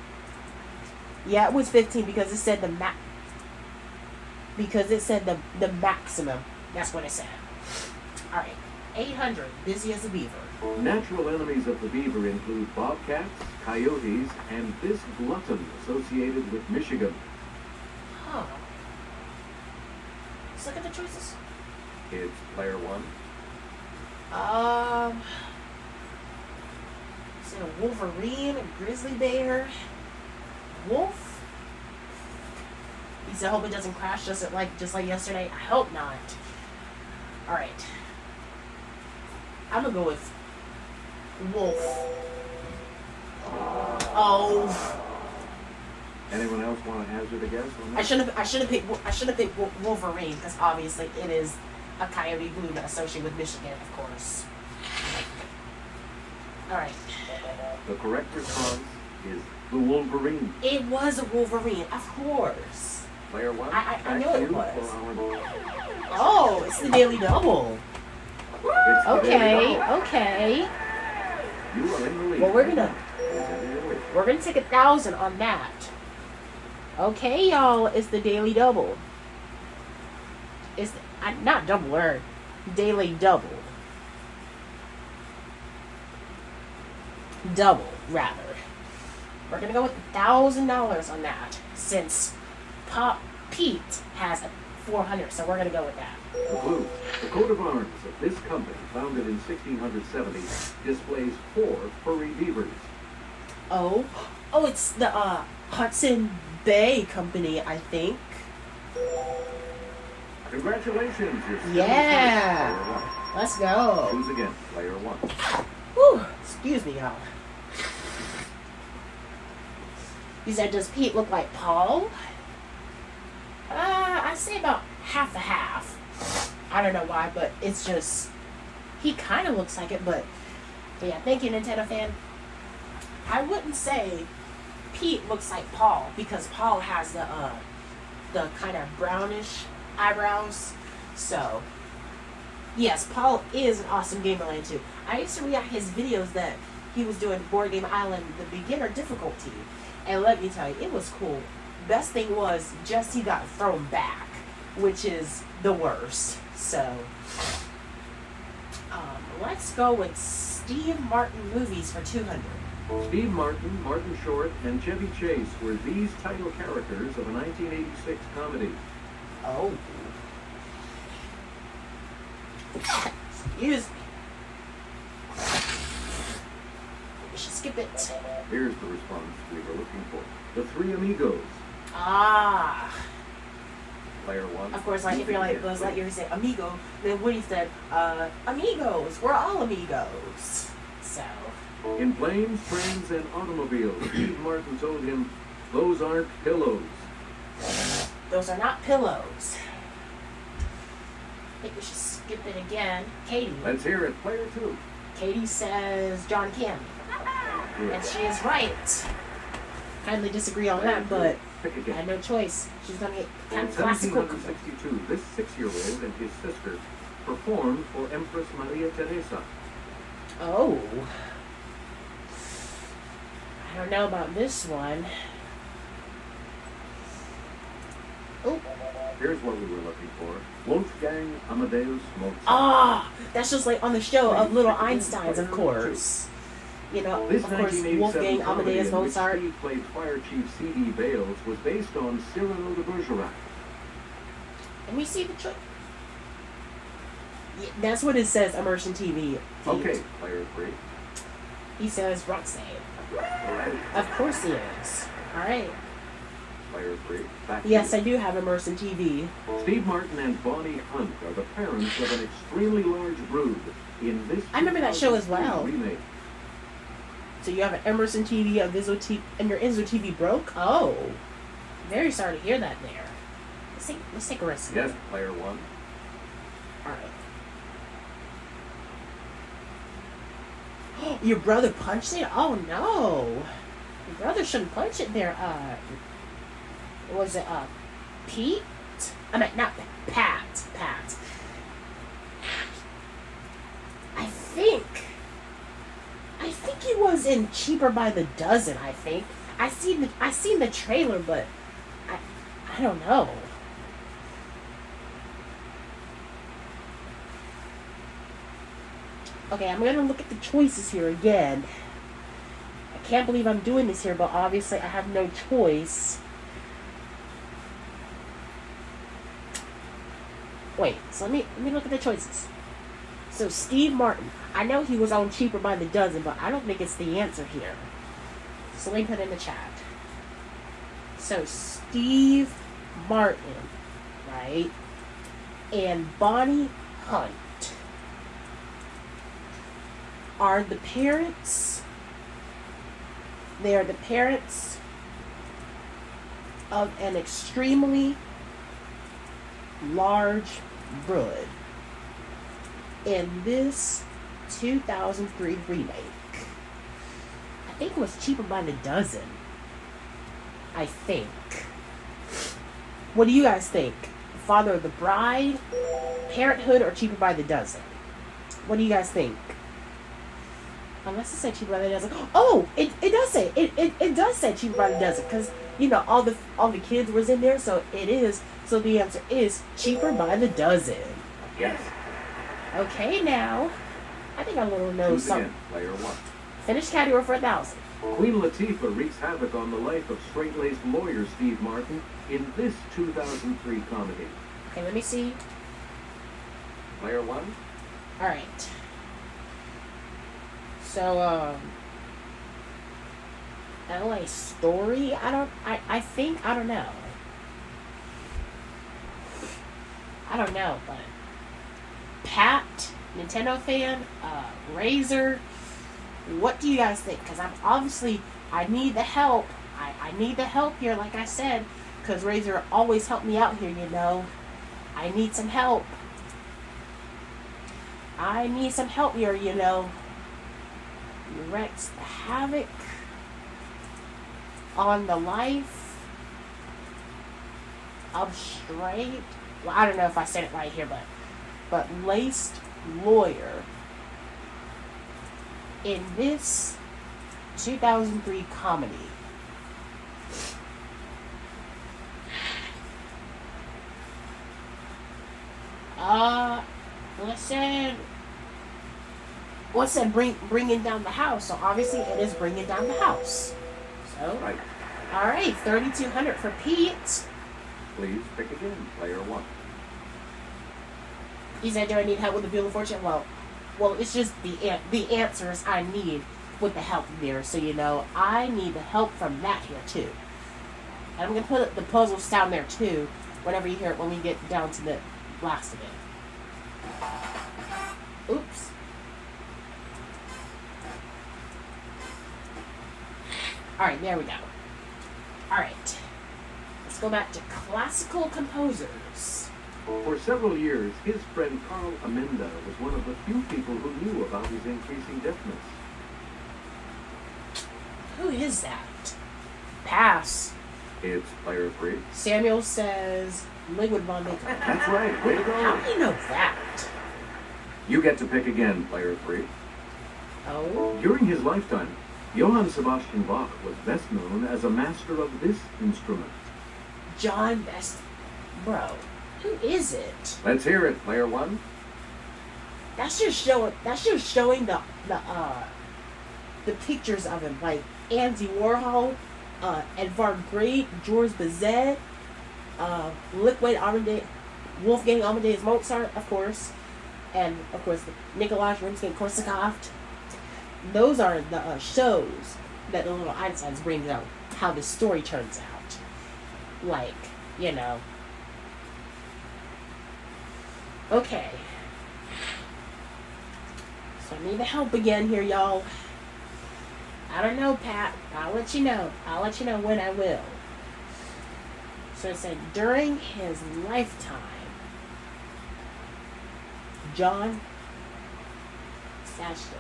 Yeah, it was 15 because it said the the maximum. That's what it said. All right, 800. Busy as a beaver. Natural enemies of the beaver include bobcats, coyotes, and this glutton associated with Michigan. Huh. Let's look at the choices. It's player 1. Is it a Wolverine, a grizzly bear, wolf? He said, "Hope it doesn't crash just like yesterday." I hope not. All right. I'm gonna go with wolf. Oh. Anyone else want to hazard a guess on that? I should have picked Wolverine because obviously it is a coyote balloon associated with Michigan, of course. All right. The correct response is the Wolverine. It was a Wolverine, of course. Player 1. I know it was. was. Oh, it's the Daily Double. It's the Daily Double. Okay. You are in the lead. Well, we're gonna take 1,000 on that. Okay, y'all, it's the Daily Double. It's not double or Daily Double. Double, rather. We're gonna go with $1,000 on that since Pete has 400, so we're gonna go with that. The clue. The coat of arms of this company, founded in 1670, displays 4 furry beavers. Oh, it's the Hudson Bay Company, I think. Congratulations, you're still Yeah. in first, player 1. Let's go. Choose again, player 1. Whew, excuse me, y'all. You said, does Pete look like Paul? I'd say about half a half. I don't know why, but it's just, he kind of looks like it, but yeah, thank you, Nintendo fan. I wouldn't say Pete looks like Paul because Paul has the kind of brownish eyebrows. So, yes, Paul is an awesome Gamerland too. I used to react his videos that he was doing Board Game Island, the beginner difficulty, and let me tell you, it was cool. Best thing was just he got thrown back, which is the worst. So, let's go with Steve Martin movies for 200. Steve Martin, Martin Short, and Chevy Chase were these title characters of a 1986 comedy. Oh. Excuse me. We should skip it. Here's the response we were looking for. The Three Amigos. Ah. Player 1. Of course, like if you're like Buzz Lightyear, you say amigo, then Woody said, amigos. We're all amigos. So. In Planes, Trains, and Automobiles, Steve Martin told him, those aren't pillows. Those are not pillows. I think we should skip it again. Katie. Let's hear it. Player 2. Katie says John Candy. And she is right. Kindly disagree on that, but Pick I again. had no choice. She's gonna get kind In of classical. 1762, this 6-year-old and his sister performed for Empress Maria Teresa. Oh. I don't know about this one. Oh. Here's what we were looking for. Wolfgang Amadeus Mozart. Ah, that's just like on the show of Little Einsteins, of course. You know, This of course, 1987 Wolfgang comedy Amadeus in which Mozart. Steve played Fire Chief C.D. Bales was based on Cyrano de Bergerac. Let me see the choice. Yeah, that's what it says, Immersion TV. Okay, player 3. He says Roxanne. All right, Of course he is. Alright. player 3. Back to Yes, you. I do have Emerson TV. Steve Martin and Bonnie Hunt are the parents of an extremely large brood in this I remember that show as 2003 well. remake. So you have an Emerson TV, a Vizzo TV, and your Enzo TV broke? Oh. Very sorry to hear that there. Let's take a risk. Yes, player 1. Alright. Your brother punched it? Oh no. Your brother shouldn't punch it there. Was it Pete? I mean, not Pat. Pat. I think he was in Cheaper by the Dozen. I think I seen the trailer, but I don't know. Okay, I'm gonna look at the choices here again. I can't believe I'm doing this here, but obviously I have no choice. Wait, so let me look at the choices. So Steve Martin, I know he was on Cheaper by the Dozen, but I don't think it's the answer here. So let me put it in the chat. So Steve Martin, right? And Bonnie Hunt are the parents. They are the parents of an extremely large brood in this 2003 remake. I think it was Cheaper by the Dozen. I think. What do you guys think? Father of the Bride, Parenthood, or Cheaper by the Dozen? What do you guys think? Unless it said Cheaper by the Dozen. Oh, it does say it does say Cheaper by the Dozen, because you know all the kids was in there, so it is. So the answer is Cheaper by the Dozen. Yes. Okay, now I think I'm gonna know Choose something. again, player 1. Finish category for 1,000. Queen Latifah wreaks havoc on the life of straight-laced lawyer Steve Martin in this 2003 comedy. Okay, let me see. Player 1. All right. So LA Story. I don't know. I don't know, but Pat, Nintendo fan, Razor. What do you guys think? Because I need the help. I need the help here, like I said, because Razor always helped me out here, you know. I need some help. I need some help here, you know. Wreaks havoc on the life of straight. Well, I don't know if I said it right here, but laced lawyer in this 2003 comedy. What's that? Bringing down the house. So obviously it is bringing down the house. So, Right. all right, 3,200 for Pete. Please pick again, player 1. He said, "Do I need help with the Wheel of Fortune?" Well, it's just the answers I need with the help there. So you know, I need the help from that here too. And I'm gonna put the puzzles down there too. Whenever you hear it, when we get down to the last of it. Oops. Alright, there we go. Alright. Let's go back to classical composers. For several years, his friend Carl Amenda was one of the few people who knew about his increasing deafness. Who is that? Pass. It's player 3. Samuel says Liquid Von Baker. That's right, way to How go. do you know that? You get to pick again, player 3. Oh. During his lifetime, Johann Sebastian Bach was best known as a master of this instrument. John Best. Bro, who is it? Let's hear it, player 1. That's just showing the pictures of him, like Andy Warhol, Edvard Grieg, George Bizet, Wolfgang Amadeus Mozart, of course, and of course Nikolai Rimsky-Korsakov. Those are the shows that the little Einsteins brings out, how the story turns out. like, you know. Okay. So I need the help again here, y'all. I don't know, Pat. I'll let you know. I'll let you know when I will. So it said, during his lifetime, John Sashton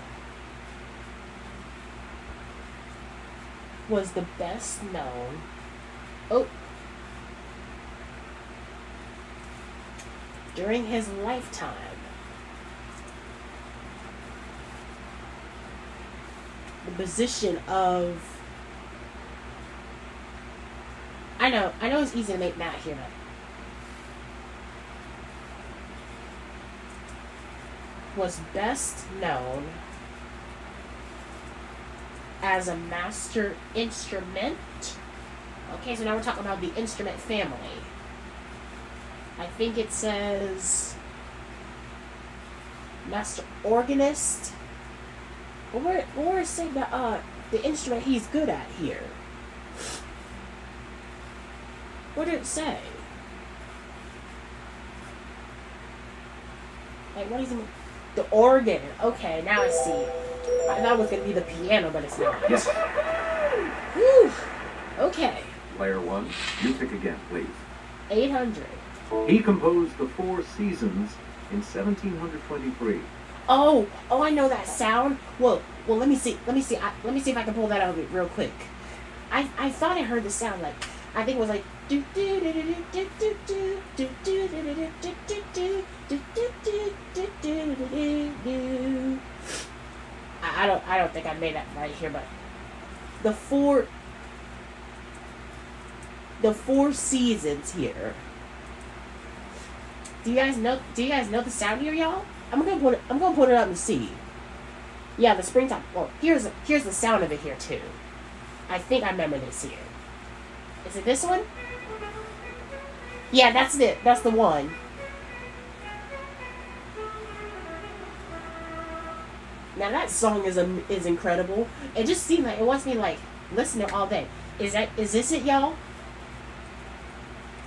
was the best known. During his lifetime, the position of. I know it's easy to make math here, but was best known as a master instrument. Okay, so now we're talking about the instrument family. I think it says master organist. Or say the instrument he's good at here. What did it say? Like, what is it? The organ. Okay, now I see. I thought it was going to be the piano, but it's not. Yes. Whew. Okay. Player 1, you pick again, please. 800. He composed the Four Seasons in 1723. Oh, I know that sound. Well, let me see. Let me see if I can pull that out real quick. I thought I heard the sound like, I think it was like do do do do do do do do do do do do do do do. I don't think I made that right here, but the four seasons here. Do you guys know the sound here, y'all? I'm gonna put it up and see. Yeah, the springtime. Well, here's the sound of it here too. I think I remember this here. Is it this one? Yeah, that's it. That's the one. Now that song is incredible. It just seemed like it wants me like listening all day. Is this it, y'all?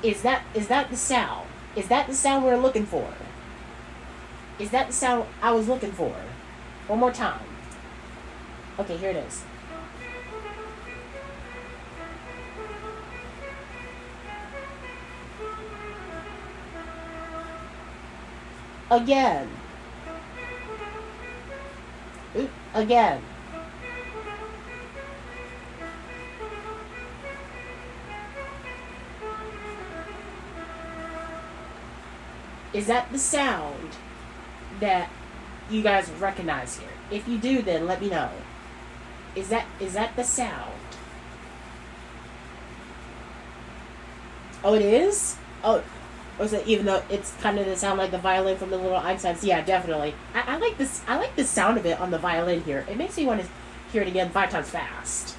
Is that the sound? Is that the sound we're looking for? Is that the sound I was looking for? One more time. Okay, here it is. Again. Again. Is that the sound that you guys recognize here? If you do, then let me know. Is that the sound? Oh, it is? Oh, is it, even though it's kind of the sound like the violin from the Little Einsteins? Yeah, definitely. I like this. I like the sound of it on the violin here. It makes me want to hear it again 5 times fast.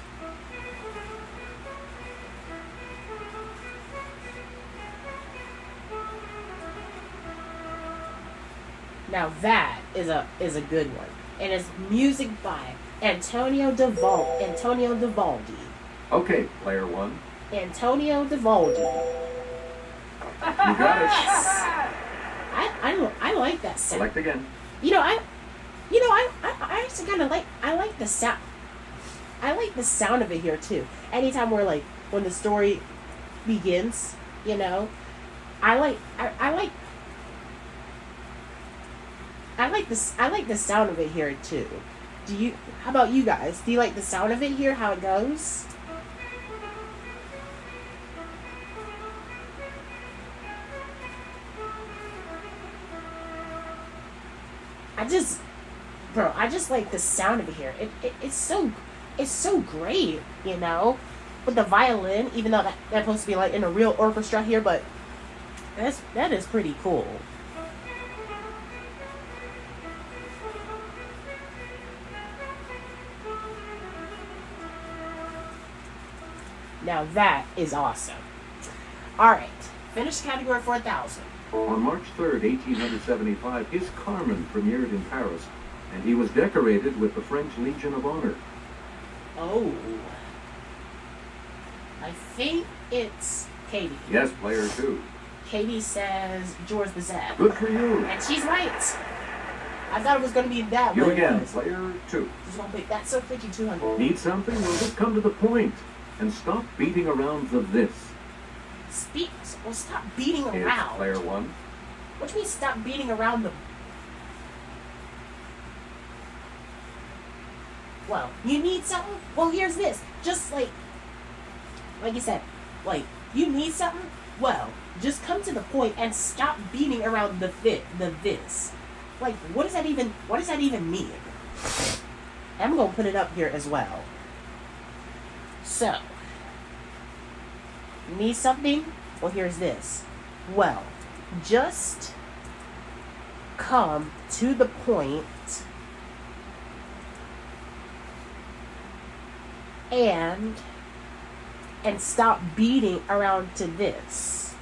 Now that is a good one, and it's music by Antonio Vivaldi. Okay, player 1. Antonio Vivaldi. You got it. Yes. I like that sound. Select again. I actually kind of like the sound. I like the sound of it here too. Anytime when the story begins, I like the sound of it here too. How about you guys? Do you like the sound of it here, how it goes? I just like the sound of it here. It's so great, with the violin, even though that's supposed to be like in a real orchestra here, but that is pretty cool. Now that is awesome. Alright, finished category 4,000. On March 3rd, 1875, his Carmen premiered in Paris, and he was decorated with the French Legion of Honor. Oh. I think it's Katie. Yes, player 2. Katie says George Bizet. Good for you. And she's right. I thought it was going to be that You way. again, player 2. Just gonna pick that so 5200. Need something? Well, just come to the point and stop beating around the this. Well, stop beating It's around. player 1. What do you mean stop beating around the... Well, you need something? Well, here's this. Just like you said, like, you need something? Well, just come to the point and stop beating around the this. Like, what does that even mean? I'm gonna put it up here as well. So, you need something? Well, here's this. Well, just come to the point and stop beating around to this.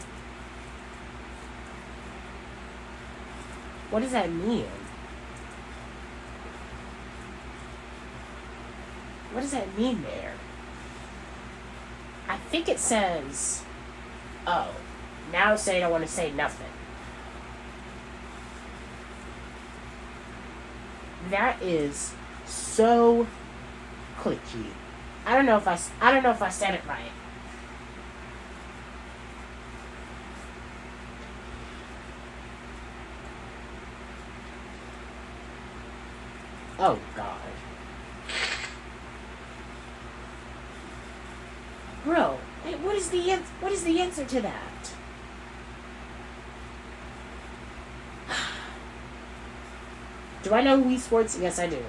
What does that mean? What does that mean there? I think it says, oh, now saying I want to say nothing. That is so clicky. I don't know if I said it right. Oh God. Bro, what is the answer to that? Do I know Wii Sports? Yes, I do.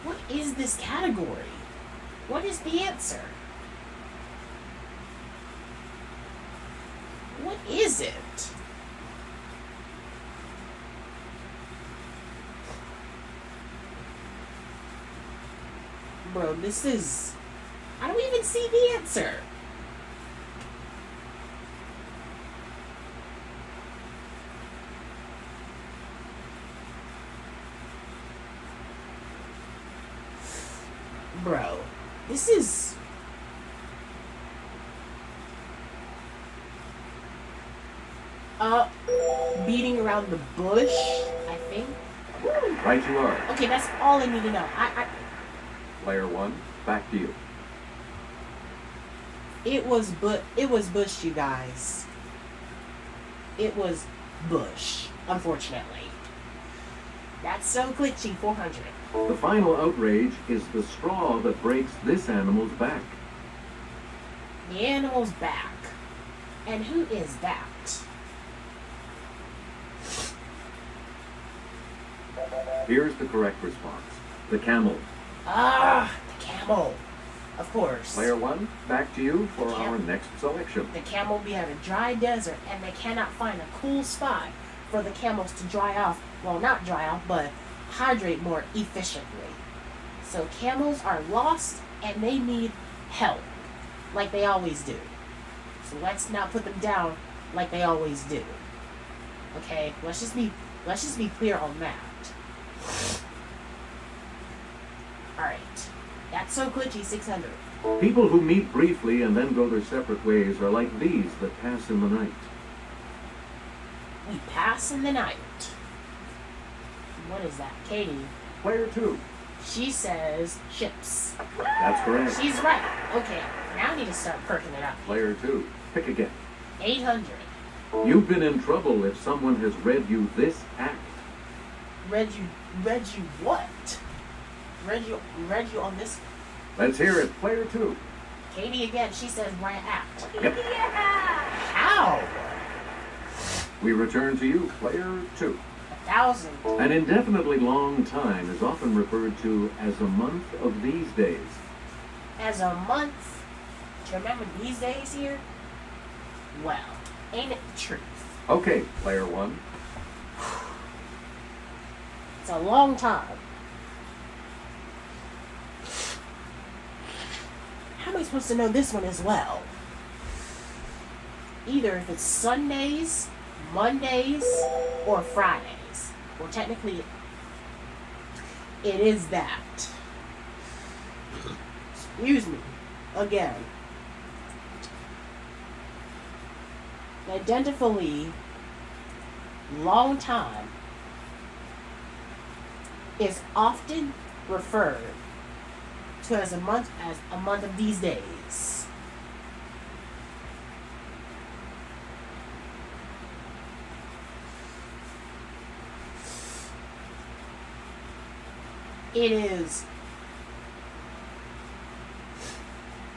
What is this category? What is the answer? What is it? Bro, this is... I don't even see the answer. Bro, this is... beating around the bush, I think. Right you are. Okay, that's all I need to know. Player 1, back to you. It was Bush, you guys. It was Bush, unfortunately. That's so glitchy, 400. The final outrage is the straw that breaks this animal's back. The animal's back. And who is that? Here's the correct response. The camel. Ah, the camel. Of course. Player 1, back to you for The our camel. next selection. The camel be at a dry desert and they cannot find a cool spot for the camels to dry off. Well, not dry off, but hydrate more efficiently. So camels are lost and they need help, like they always do. So let's not put them down like they always do. Okay, let's just be clear on that. Alright. That's so glitchy, 600. People who meet briefly and then go their separate ways are like bees that pass in the night. We pass in the night. What is that? Katie. Player 2. She says ships. That's correct. She's right. Okay, now I need to start perking it up. Player 2. Pick again. 800. You've been in trouble if someone has read you this act. Read you what? Read you on this? Let's hear it. Player 2. Katie again, she says right act. Yep. How? We return to you, Player 2. 1,000. An indefinitely long time is often referred to as a month of these days. As a month. Do you remember these days here? Well, ain't it the truth? Okay, Player 1. It's a long time. How am I supposed to know this one as well? Either if it's Sundays, Mondays, or Fridays. Well, technically, it is that. Excuse me. again. Identically, long time is often referred to as a month of these days. It is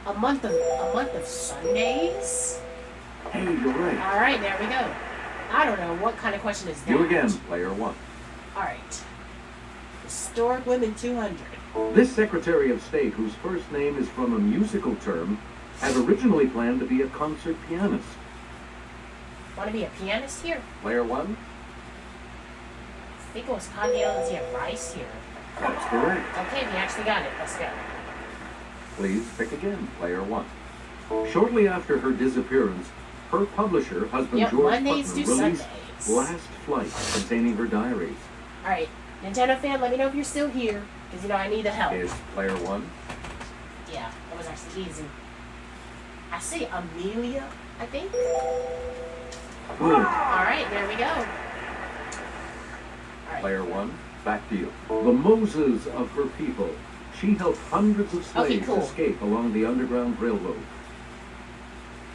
a month of Sundays. Hey, you're right. All right, there we go. I don't know what kind of question is that. You again, player one. All right. Historic Women 200. This Secretary of State, whose first name is from a musical term, had originally planned to be a concert pianist. Want to be a pianist here? Player one? I think it was Condoleezza Rice here. That's correct. Okay, we actually got it. Let's go. Please pick again, player one. Shortly after her disappearance, her publisher, husband Yep, George Mondays Putnam, to released Sundays. Last Flight, containing her diaries. All right, Nintendo fan, let me know if you're still here, because you know I need the help. Is player one? Yeah, that was actually easy. I say Amelia, I think. Good. All right, there we go. All right. Player one, back to you. The Moses of her people. She helped hundreds of slaves cool. escape along the Underground Railroad.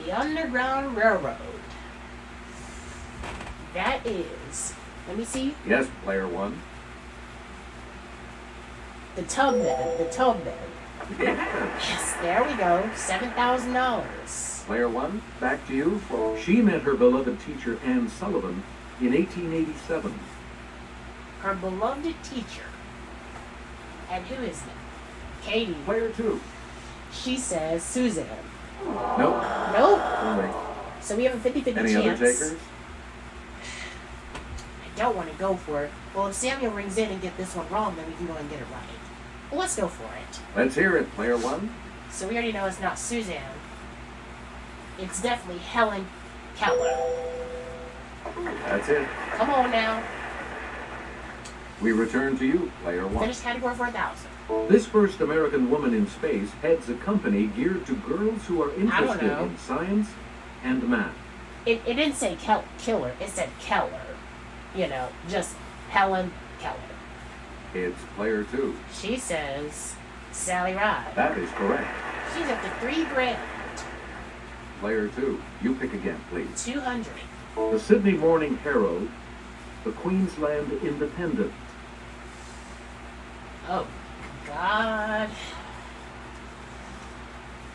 The Underground Railroad. That is, let me see, Yes, player one. the Tubman. The Tubman. Yeah. Yes, there we go. $7,000. Player one, back to you. She met her beloved teacher Anne Sullivan in 1887. Her beloved teacher. And who is that? Katie. Player two. She says Suzanne. Nope. Nope. Only. So we have a 50-50 Any chance. other takers? I don't want to go for it. Well, if Samuel rings in and get this one wrong, then we can go and get it right. Well, let's go for it. Let's hear it, player one. So we already know it's not Suzanne. It's definitely Helen Keller. That's it. Come on now. We return to you, player one. Finish category for 1,000. This first American woman in space heads a company geared to girls who are interested know. in science and math. It didn't say Killer. It said Keller. You know, just Helen Keller. It's player two. She says Sally Ride. That is correct. She's up to $3,000. Player two. You pick again, please. 200. The Sydney Morning Herald, the Queensland Independent. Oh, God.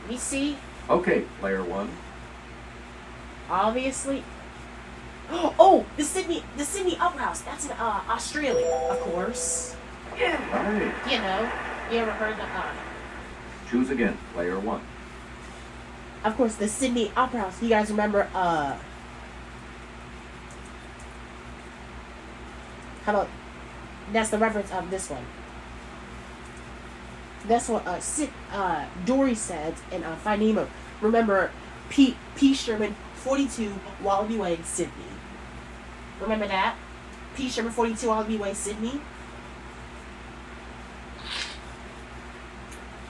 Let me see. Okay, player one. Obviously. Oh, the Sydney Opera House. That's in Australia, of course. Right. You know, you ever heard the Choose again, player one. of course, the Sydney Opera House. You guys remember how about that's the reference of this one. That's what Dory said in Finding Nemo. Remember P. Sherman 42 Wallaby Way, Sydney. Remember that? P. Sherman 42 Wallaby Way, Sydney.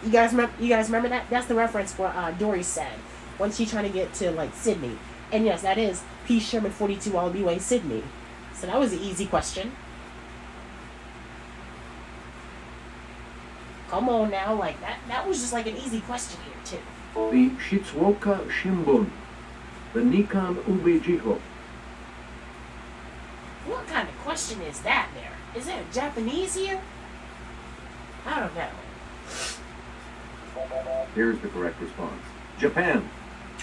You guys remember that? That's the reference for Dory said when she's trying to get to like Sydney. And yes, that is P. Sherman 42 Wallaby Way, Sydney. So that was an easy question. Come on now, like that was just like an easy question here too. The Shizuoka Shimbun, the Nikan Ubejiho. What kind of question is that there? Is there Japanese here? I don't know. Here's the correct response. Japan.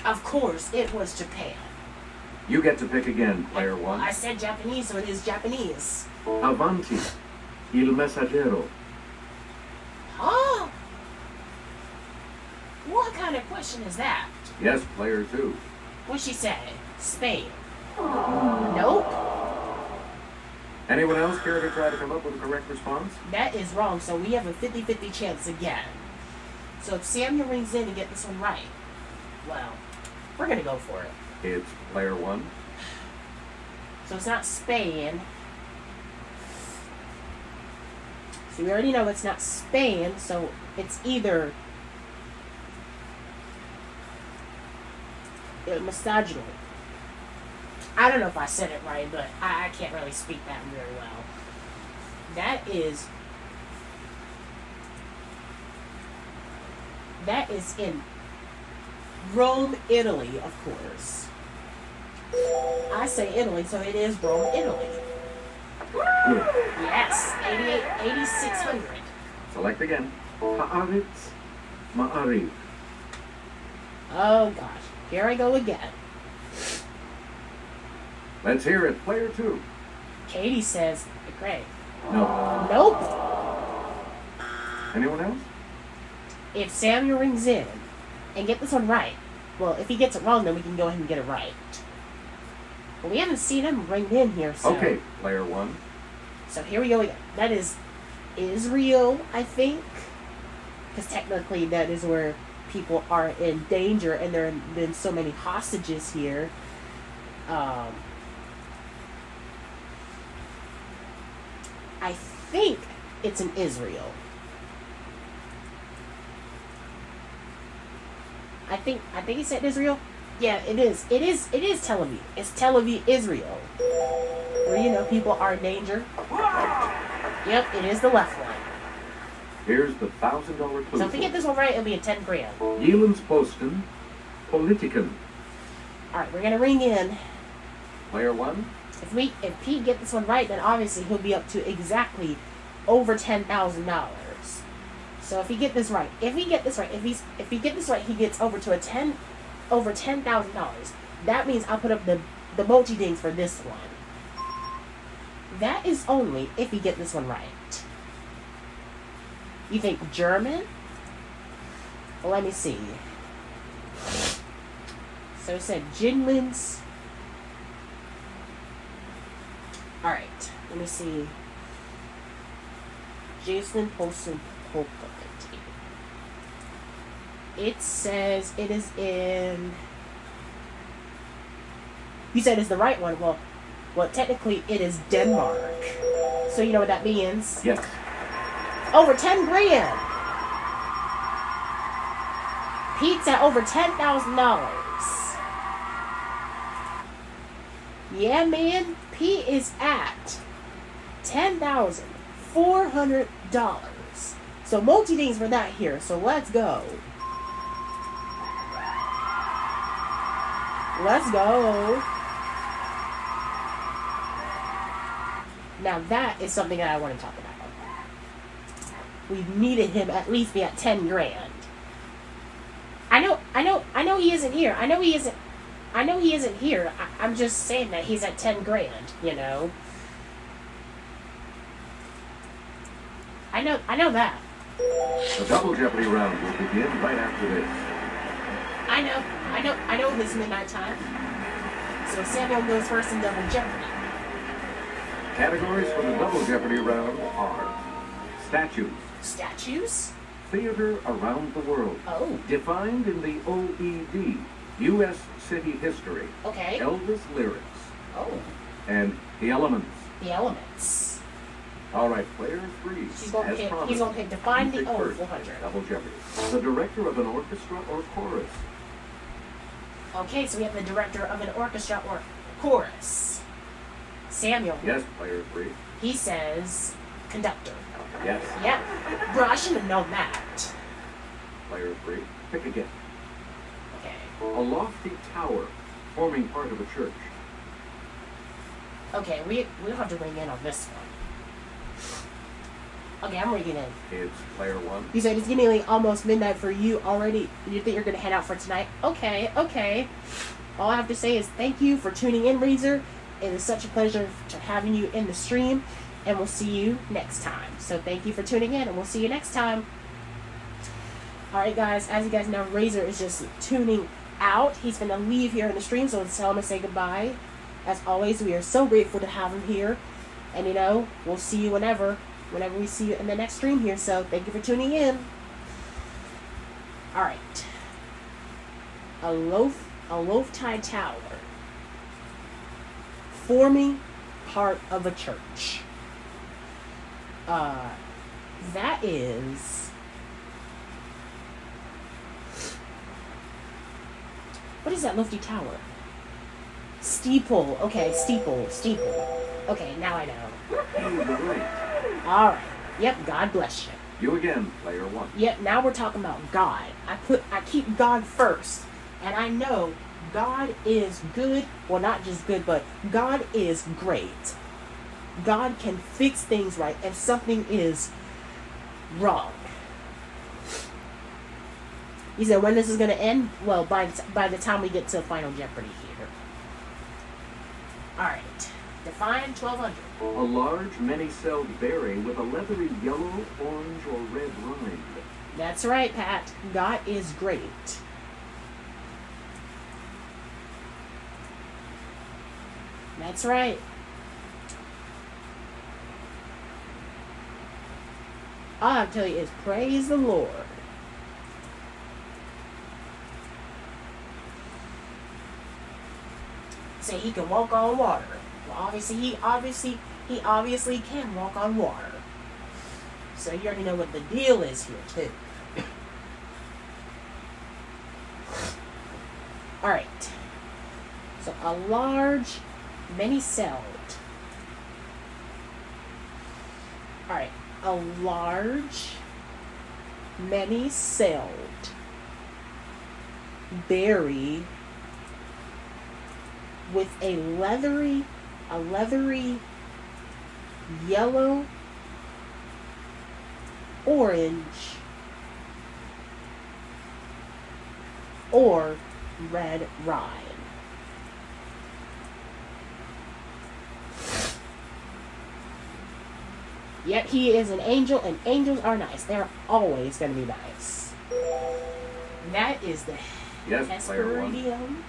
Of course, it was Japan. You get to pick again, player one. I said Japanese, so it is Japanese. Avanti, Il Messaggero. Huh? What kind of question is that? Yes, player two. What'd she say? Spain. Nope. Anyone else care to try to come up with a correct response? That is wrong, so we have a 50-50 chance again. So if Samuel rings in and get this one right, well, we're gonna go for it. It's player one. So it's not Spain. So we already know it's not Spain, so it's either misogyny. I don't know if I said it right, but I can't really speak that very well. That is in Rome, Italy, of course. I say Italy, so it is Rome, Italy. Good. Yes, 8600. Select again. Haaretz Ma'ariv. Oh gosh, here I go again. Let's hear it. Player 2. Katie says, great. No. Nope. Anyone else? If Samuel rings in and get this one right, well, if he gets it wrong, then we can go ahead and get it right. But we haven't seen him ring in here, so... Okay, player 1. So here we go again. That is Israel, I think. Because technically that is where people are in danger, and there have been so many hostages here. I think it's in Israel. I think he said Israel. Yeah, it is. It is Tel Aviv. It's Tel Aviv, Israel. Where, people are in danger. Yep, it is the left one. Here's the $1,000 clue. So if we get this one right, it'll be a 10 grand. Jyllands-Posten, Politiken. Alright, we're gonna ring in. Player 1. If Pete get this one right, then obviously he'll be up to exactly over $10,000. So if he get this right, if he get this right, he gets over $10,000. That means I'll put up the multi-dings for this one. That is only if he get this one right. You think German? Well, let me see. So it said Jinlins. Alright, let me see. Jason Polson Polka. It says it is in... You said it's the right one. Well, technically it is Denmark. So you know what that means? Yes. Over 10 grand. Pete's at over $10,000. Yeah, man. Pete is at $10,400. So multi-dings for that here. So let's go. Let's go. Now that is something that I want to talk about. We needed him at least be at 10 grand. I know he isn't here. I know he isn't here. I'm just saying that he's at 10 grand, I know that. The Double Jeopardy round will begin right after this. I know this midnight time. So Samuel goes first in Double Jeopardy. Categories for the Double Jeopardy round are statues, Statues? theater around the world, Oh. defined in the OED, U.S. city history, Okay. Elvis lyrics, Oh. and the elements. The elements. All right, player 3. He's going as to promised, hit define the you pick first. 400. Double Jeopardy. The director of an orchestra or chorus. Okay, so we have the director of an orchestra or chorus. Samuel. Yes, player 3. He says conductor. Yes, Yep. Bro, I should have known that. player 3. Pick again. Okay. A lofty tower forming part of a church. Okay, we'll have to ring in on this one. Okay, I'm ringing in. It's player 1. You said it's getting like almost midnight for you already. You think you're going to head out for tonight? Okay. All I have to say is thank you for tuning in, Razor. It is such a pleasure to having you in the stream, and we'll see you next time. So thank you for tuning in, and we'll see you next time. Alright, guys, as you guys know, Razor is just tuning out. He's going to leave here in the stream, so let's tell him to say goodbye. As always, we are so grateful to have him here. And, we'll see you whenever we see you in the next stream here. So thank you for tuning in. Alright. A low-tide tower forming part of a church. That is... What is that lofty tower? Steeple. Okay, steeple. Okay, now I know. You were right. All right. Yep. God bless you. You again, player one. Yep. Now we're talking about God. I keep God first, and I know God is good. Well, not just good, but God is great. God can fix things right if something is wrong. He said, when this is going to end? Well, by the time we get to Final Jeopardy here. Alright. Define 1200. A large, many-celled berry with a leathery yellow, orange, or red rind. That's right, Pat. God is great. That's right. All I have to tell you is praise the Lord. Say he can walk on water. Well, obviously he obviously can walk on water. So you already know what the deal is here too. All right. So a large, many-celled. All right. A large, many-celled berry with a leathery yellow, orange, or red rind. Yet he is an angel, and angels are nice. They're always going to be nice. That is the Yes, player one. Hesperidium.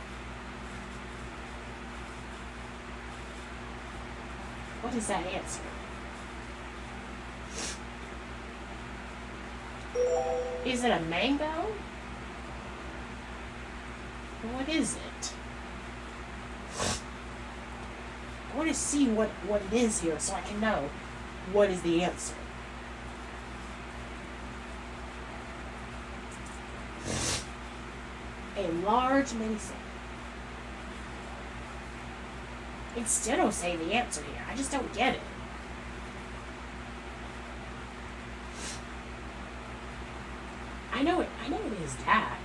What is that answer? Is it a mango? What is it? I want to see what it is here so I can know what is the answer. A large mini-set. It still don't say the answer here. I just don't get it. I know it is that.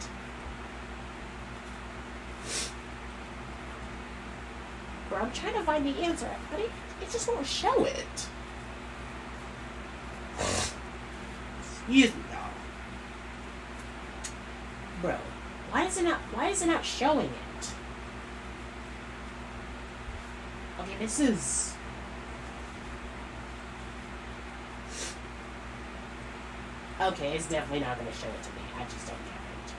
Bro, I'm trying to find the answer, but it just won't show it. Excuse me, y'all. Bro, why is it not showing it? Okay, this is... Okay, it's definitely not going to show it to me. I just don't get it.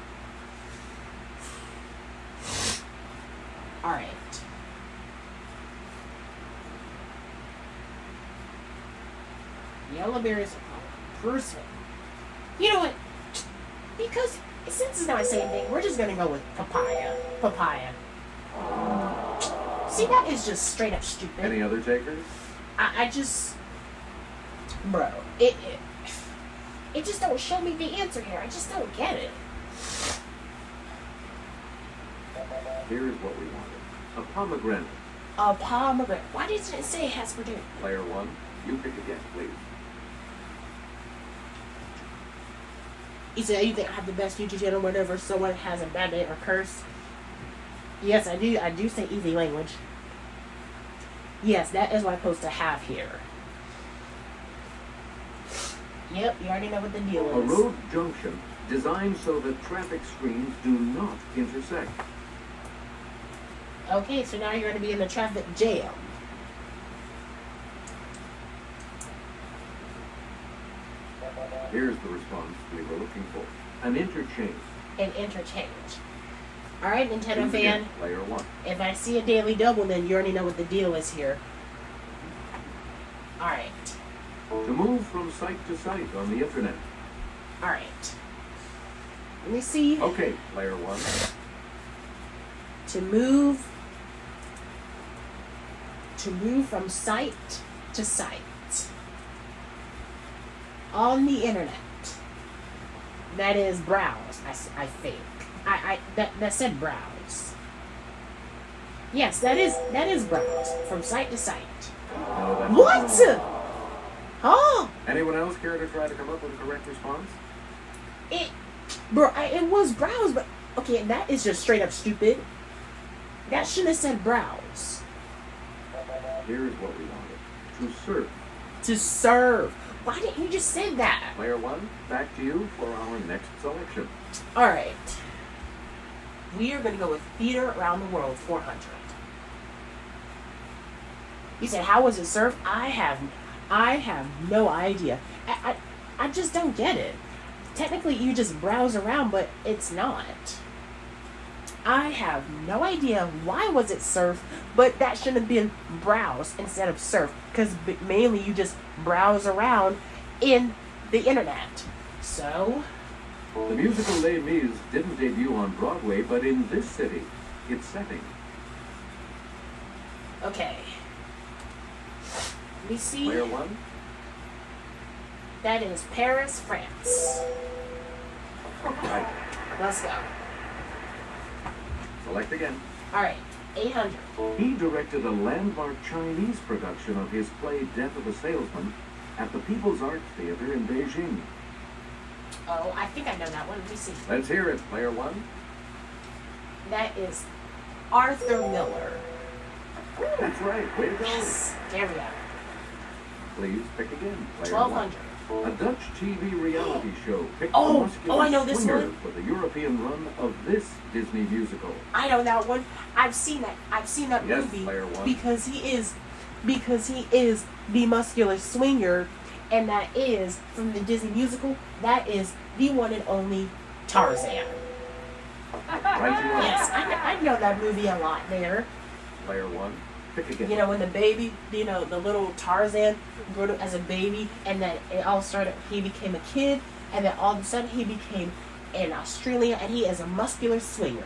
Alright. Yellow berries are personal. You know what? Because since it's not the same thing, we're just going to go with papaya. Papaya. See, that is just straight up stupid. Any other takers? I just... Bro, it just don't show me the answer here. I just don't get it. Here's what we wanted. A pomegranate. A pomegranate. Why doesn't it say Hesperidium? Player one, you pick again, please. You said you think I have the best YouTube channel whenever someone has a bad day or curse? Yes, I do. I do say easy language. Yes, that is what I'm supposed to have here. Yep, you already know what the deal is. A road junction designed so that traffic streams do not intersect. Okay, so now you're going to be in the traffic jam. Here's the response we were looking for. An interchange. An interchange. Alright, Nintendo Choose fan. again, player one. If I see a daily double, then you already know what the deal is here. Alright. To move from site to site on the internet. Alright. Let me see. Okay, player one. To move from site to site on the internet. That is browse, I think. That said browse. Yes, that is browse from site to site. No, that's What? wrong. Huh? Anyone else care to try to come up with a correct response? It was browse, but okay, that is just straight up stupid. That shouldn't have said browse. Here's what we wanted. To surf. To serve. Why didn't you just say that? Player one, back to you for our next selection. All right. We are going to go with Theater Around the World 400. You said, how was it served? I have no idea. I just don't get it. Technically, you just browse around, but it's not. I have no idea why was it surf, but that should have been browse instead of surf, because mainly you just browse around in the internet. So, The musical Les Mis didn't debut on Broadway, but in this city, its setting. okay. Let me see. Player one, That is Paris, France. right. Let's go. Select again. All right, 800. He directed a landmark Chinese production of his play Death of a Salesman at the People's Arts Theater in Beijing. Oh, I think I know that one. Let me see. Let's hear it, player one. That is Arthur Miller. That's right. Way to go. Yes. There we go. Please pick again, player 1200. one. A Dutch TV reality show picked Oh, the muscular I know this swinger one. for the European run of this Disney musical. I know that one. I've seen that. I've seen that Yes, movie player one. because he is the muscular swinger, and that is from the Disney musical. That is the one and only Tarzan. Right you are, Yes, I know that movie a lot there. player one. Pick again. You know, when the baby, the little Tarzan grew up as a baby, and then it all started, he became a kid, and then all of a sudden he became in Australia, and he is a muscular swinger.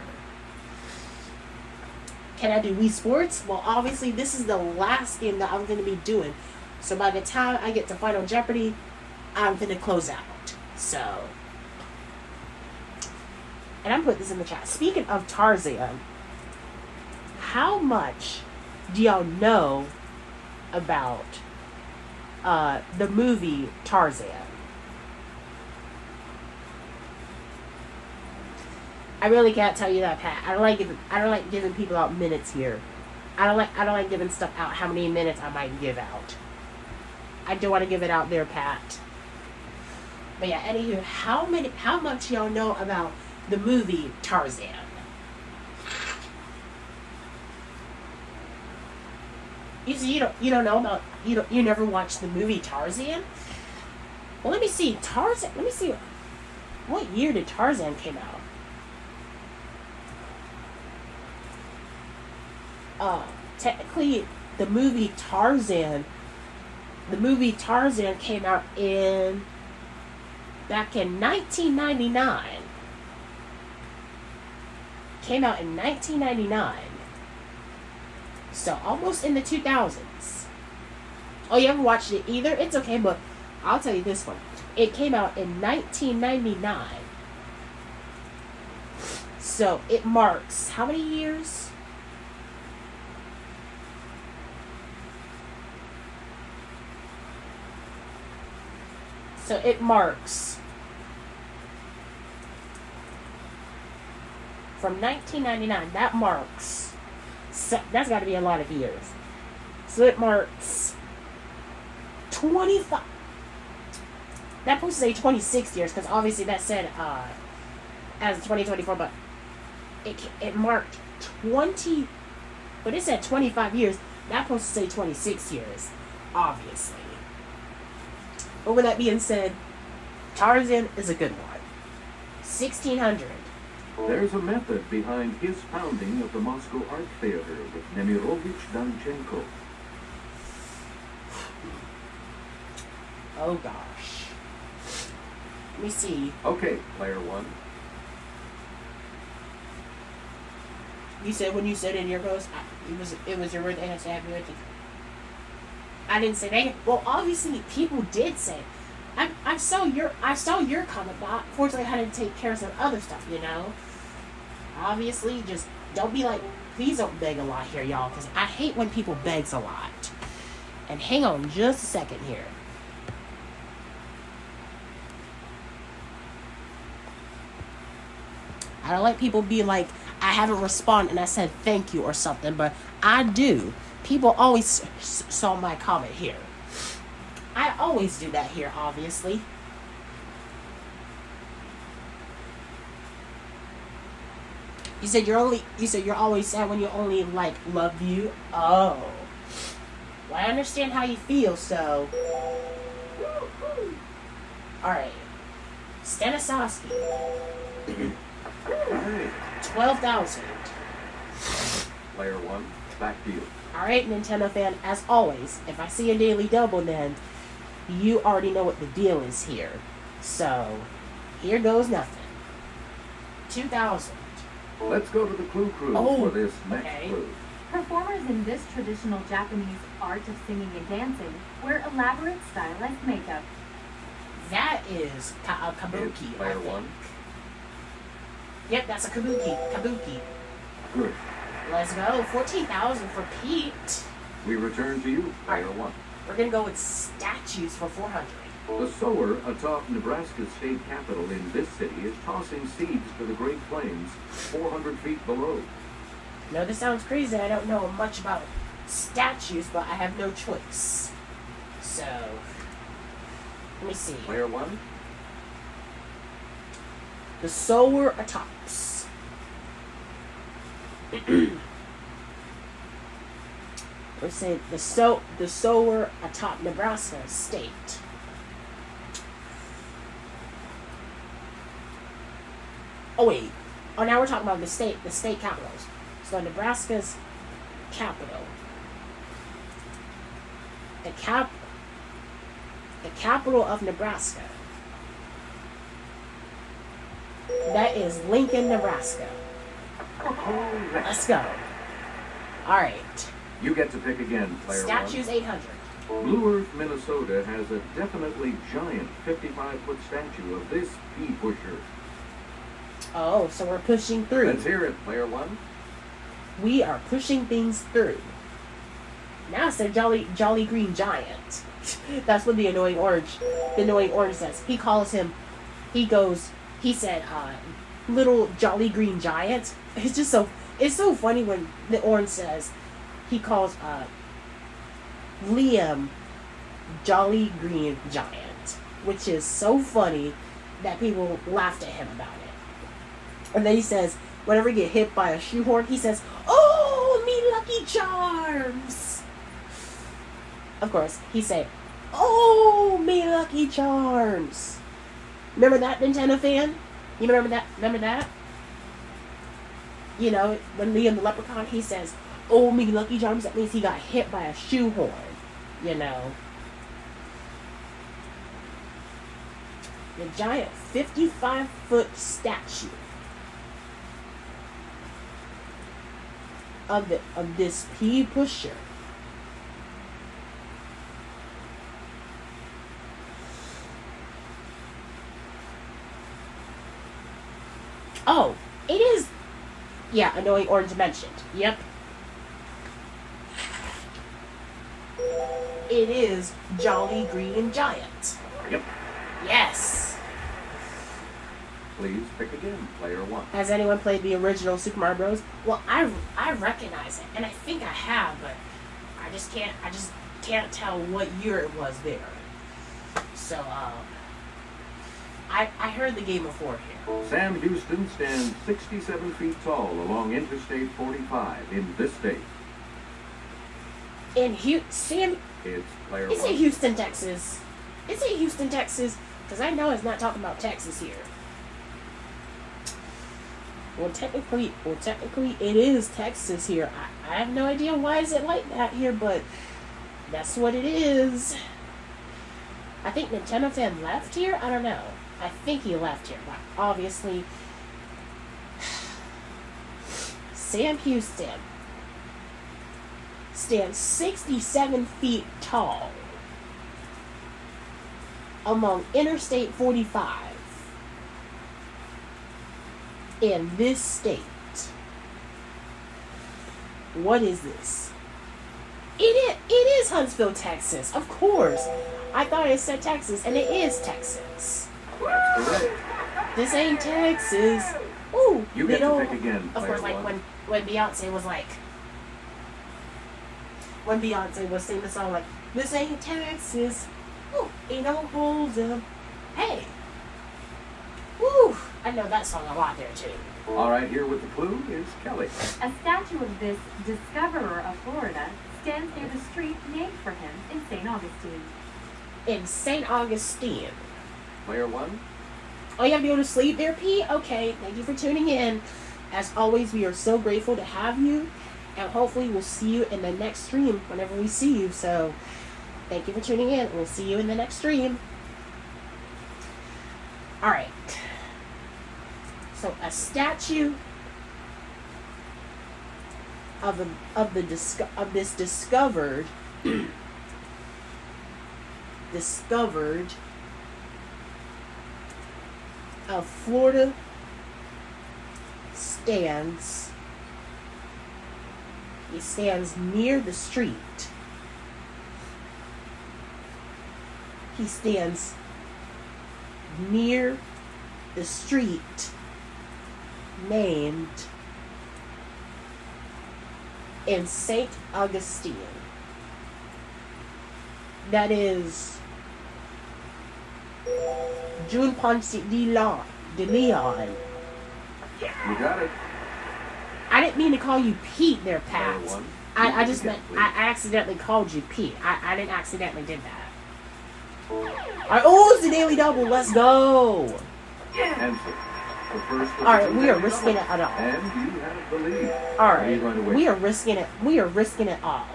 Can I do Wii Sports? Well, obviously, this is the last game that I'm going to be doing. So by the time I get to Final Jeopardy, I'm going to close out. So, and I'm putting this in the chat. Speaking of Tarzan, how much do y'all know about the movie Tarzan? I really can't tell you that, Pat. I don't like giving people out minutes here. I don't like giving stuff out how many minutes I might give out. I don't want to give it out there, Pat. But yeah, anywho, how much y'all know about the movie Tarzan? You don't know about you never watched the movie Tarzan? Well, let me see. Tarzan. Let me see. What year did Tarzan came out? Technically, the movie Tarzan came out back in 1999. Came out in 1999. So, almost in the 2000s. Oh, you haven't watched it either? It's okay, but I'll tell you this one. It came out in 1999. So, it marks how many years? So, it marks from 1999. That marks... So that's got to be a lot of years. So it marks 25. That supposed to say 26 years because obviously that said as 2024, but it marked 20. But it said 25 years. That supposed to say 26 years, obviously. But with that being said, Tarzan is a good one. 1600. There's a method behind his founding of the Moscow Art Theater with Nemirovich Danchenko. Oh gosh. Let me see. Okay, player one. You said when you said in your post, it was your word that has to happy birthday. I didn't say that. Well, obviously people did say. I saw your comment, but unfortunately I had to take care of some other stuff, you know. Obviously, just don't be like, please don't beg a lot here, y'all, because I hate when people begs a lot. And hang on just a second here. I don't like people be like, I haven't responded and I said thank you or something, but I do. People always saw my comment here. I always do that here, obviously. You said you're always sad when you only like love you. Oh. Well, I understand how you feel, so. Alright. Stanislavski. Alright. 12,000. Player 1, backfield. Alright, Nintendo fan, as always, if I see a daily double, then you already know what the deal is here. So, here goes nothing. 2,000. Let's go to the Clue Cruise Oh, for this next okay. clue. Performers in this traditional Japanese art of singing and dancing wear elaborate stylized makeup. That is kabuki. It's I player think. 1. Yep, that's a kabuki. Kabuki. Good. Let's go. 14,000 for Pete. We return to you, player 1. We're gonna go with statues for 400. The sower atop Nebraska's state capitol in this city is tossing seeds to the Great Plains 400 feet below. No, this sounds crazy. I don't know much about statues, but I have no choice. So, let me see. Player 1. The sower atops. Let's say the sower atop Nebraska state. Oh wait. Oh, now we're talking about the state capitals. So Nebraska's capital. The capital of Nebraska. That is Lincoln, Nebraska. Let's go. Alright. You get to pick again, player 1. Statues 800. Blue Earth, Minnesota has a definitely giant 55-foot statue of this pea pusher. Oh, so we're pushing through. Let's hear it, player 1. We are pushing things through. Now it's a jolly green giant. That's what the annoying orange says. He said, little jolly green giant. It's so funny when the orange says, he calls, Liam jolly green giant, which is so funny that people laughed at him about it. And then he says, whenever you get hit by a shoehorn, he says, "Oh, me lucky charms." Of course, he said, "Oh, me lucky charms." Remember that, Nintendo fan? You remember that? Remember that? You know, when Liam the Leprechaun, he says, "Oh, me lucky charms," that means he got hit by a shoehorn. You know. The giant 55-foot statue of this pea pusher. Oh, it is. Yeah, annoying orange mentioned. Yep. It is Jolly Green Giant. Yep. Yes. Please pick again, player 1. Has anyone played the original Super Mario Bros? Well, I recognize it, and I think I have, but I just can't tell what year it was there. So, I heard the game before here. Sam Houston stands 67 feet tall along Interstate 45 in this state. In Sam, It's player is 1. it Houston, Texas? Is it Houston, Texas? Because I know it's not talking about Texas here. Well, technically, it is Texas here. I have no idea why is it like that here, but that's what it is. I think Nintendo fan left here. I don't know. I think he left here, but obviously, Sam Houston stands 67 feet tall along Interstate 45 in this state. What is this? It is Huntsville, Texas. Of course. I thought it said Texas, and it is Texas. That's correct. This ain't Texas. Ooh, You get to pick again, of course, player like one. when Beyonce was like, when Beyonce was singing the song like, this ain't Texas. Ooh, ain't no hold 'em. Hey. Woo, I know that song a lot there too. All right, here with the clue is Kelly. A statue of this discoverer of Florida stands near the street named for him in St. Augustine. In St. Augustine. Player one. Oh, you have to go to sleep there, Pete? Okay, thank you for tuning in. As always, we are so grateful to have you. And hopefully we'll see you in the next stream whenever we see you. So, thank you for tuning in. We'll see you in the next stream. Alright. So, a statue of this discovered of Florida stands. He stands near the street. He stands near the street named in St. Augustine. That is June Ponce de Leon. You got it. I didn't mean to call you Pete there, Player Pat. one. I just Again, meant please. I accidentally called you Pete. I didn't accidentally did that. Alright, oh, it's the Daily Double. Let's go. Answer. The first was Alright, the we are Daily risking Double. it all. And you have the lead. Are you Alright, going to win? we are risking it. We are risking it all.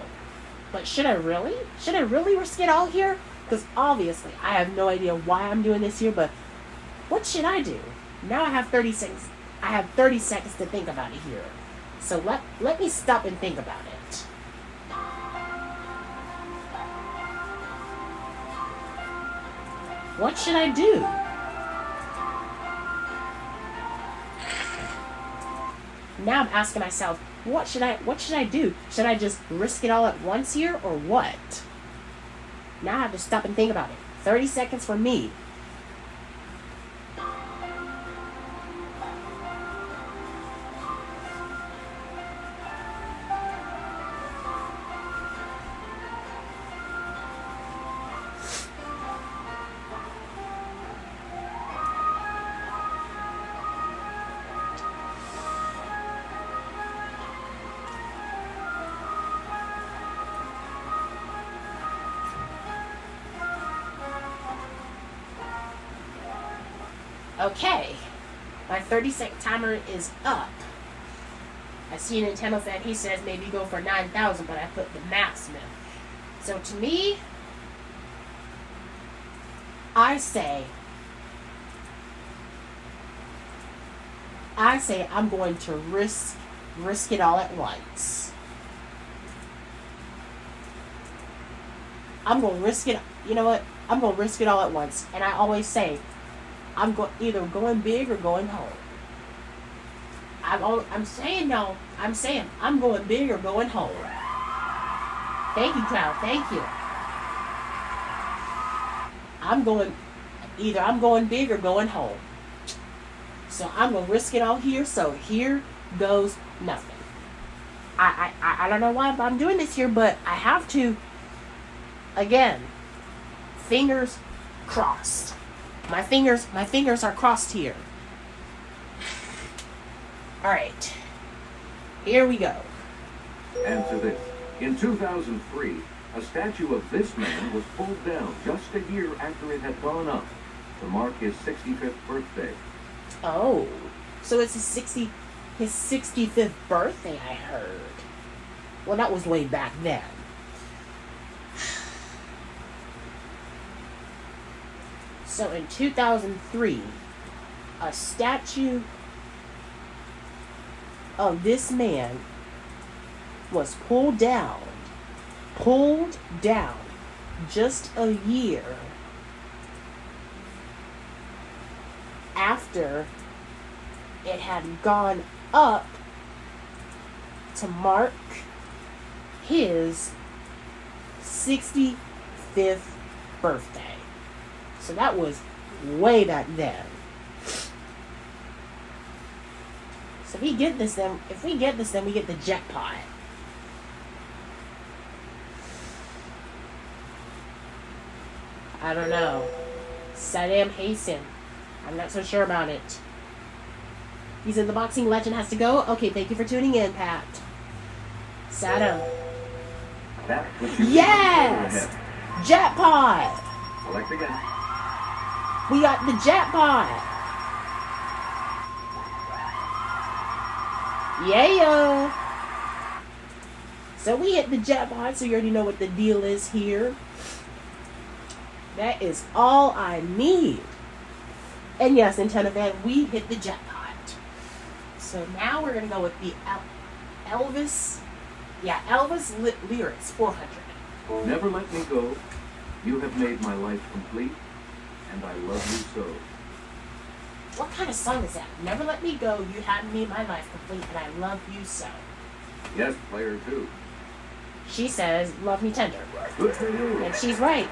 But should I really? Should I really risk it all here? Because obviously, I have no idea why I'm doing this here, but what should I do? Now I have 30 seconds. I have 30 seconds to think about it here. So let me stop and think about it. What should I do? Now I'm asking myself, what should I do? Should I just risk it all at once here or what? Now I have to stop and think about it. 30 seconds for me. Okay, my 30-second timer is up. I see a Nintendo fan, he says maybe go for 9,000, but I put the Mathsmith. So to me, I say I'm going to risk it all at once. I'm going to risk it, you know what? I'm going to risk it all at once. And I always say, I'm either going big or going home. I'm saying I'm going big or going home. Thank you, Cloud. Thank you. I'm going big or going home. So I'm gonna risk it all here. So here goes nothing. I don't know why I'm doing this here, but I have to. Again, fingers crossed. My fingers are crossed here. Alright. Here we go. Answer this. In 2003, a statue of this man was pulled down just a year after it had gone up to mark his 65th birthday. Oh. So it's his 65th birthday, I heard. Well, that was way back then. So in 2003, a statue of this man was pulled down just a year after it had gone up to mark his 65th birthday. So that was way back then. So if we get this, then we get the jackpot. I don't know. Saddam Hussein. I'm not so sure about it. He said the boxing legend has to go. Okay, thank you for tuning in, Pat. Saddam. That puts you Yes! ahead. Jackpot! Select again. We got the jackpot! Yeah! So we hit the jackpot, so you already know what the deal is here. That is all I need. And yes, Nintendo fan, we hit the jackpot. So now we're going to go with the Elvis. Yeah, Elvis lyrics, 400. Never let me go. You have made my life complete, and I love you so. What kind of song is that? Never let me go, you have made my life complete, and I love you so. Yes, player 2. She says, love me tender. Good for you. And she's right.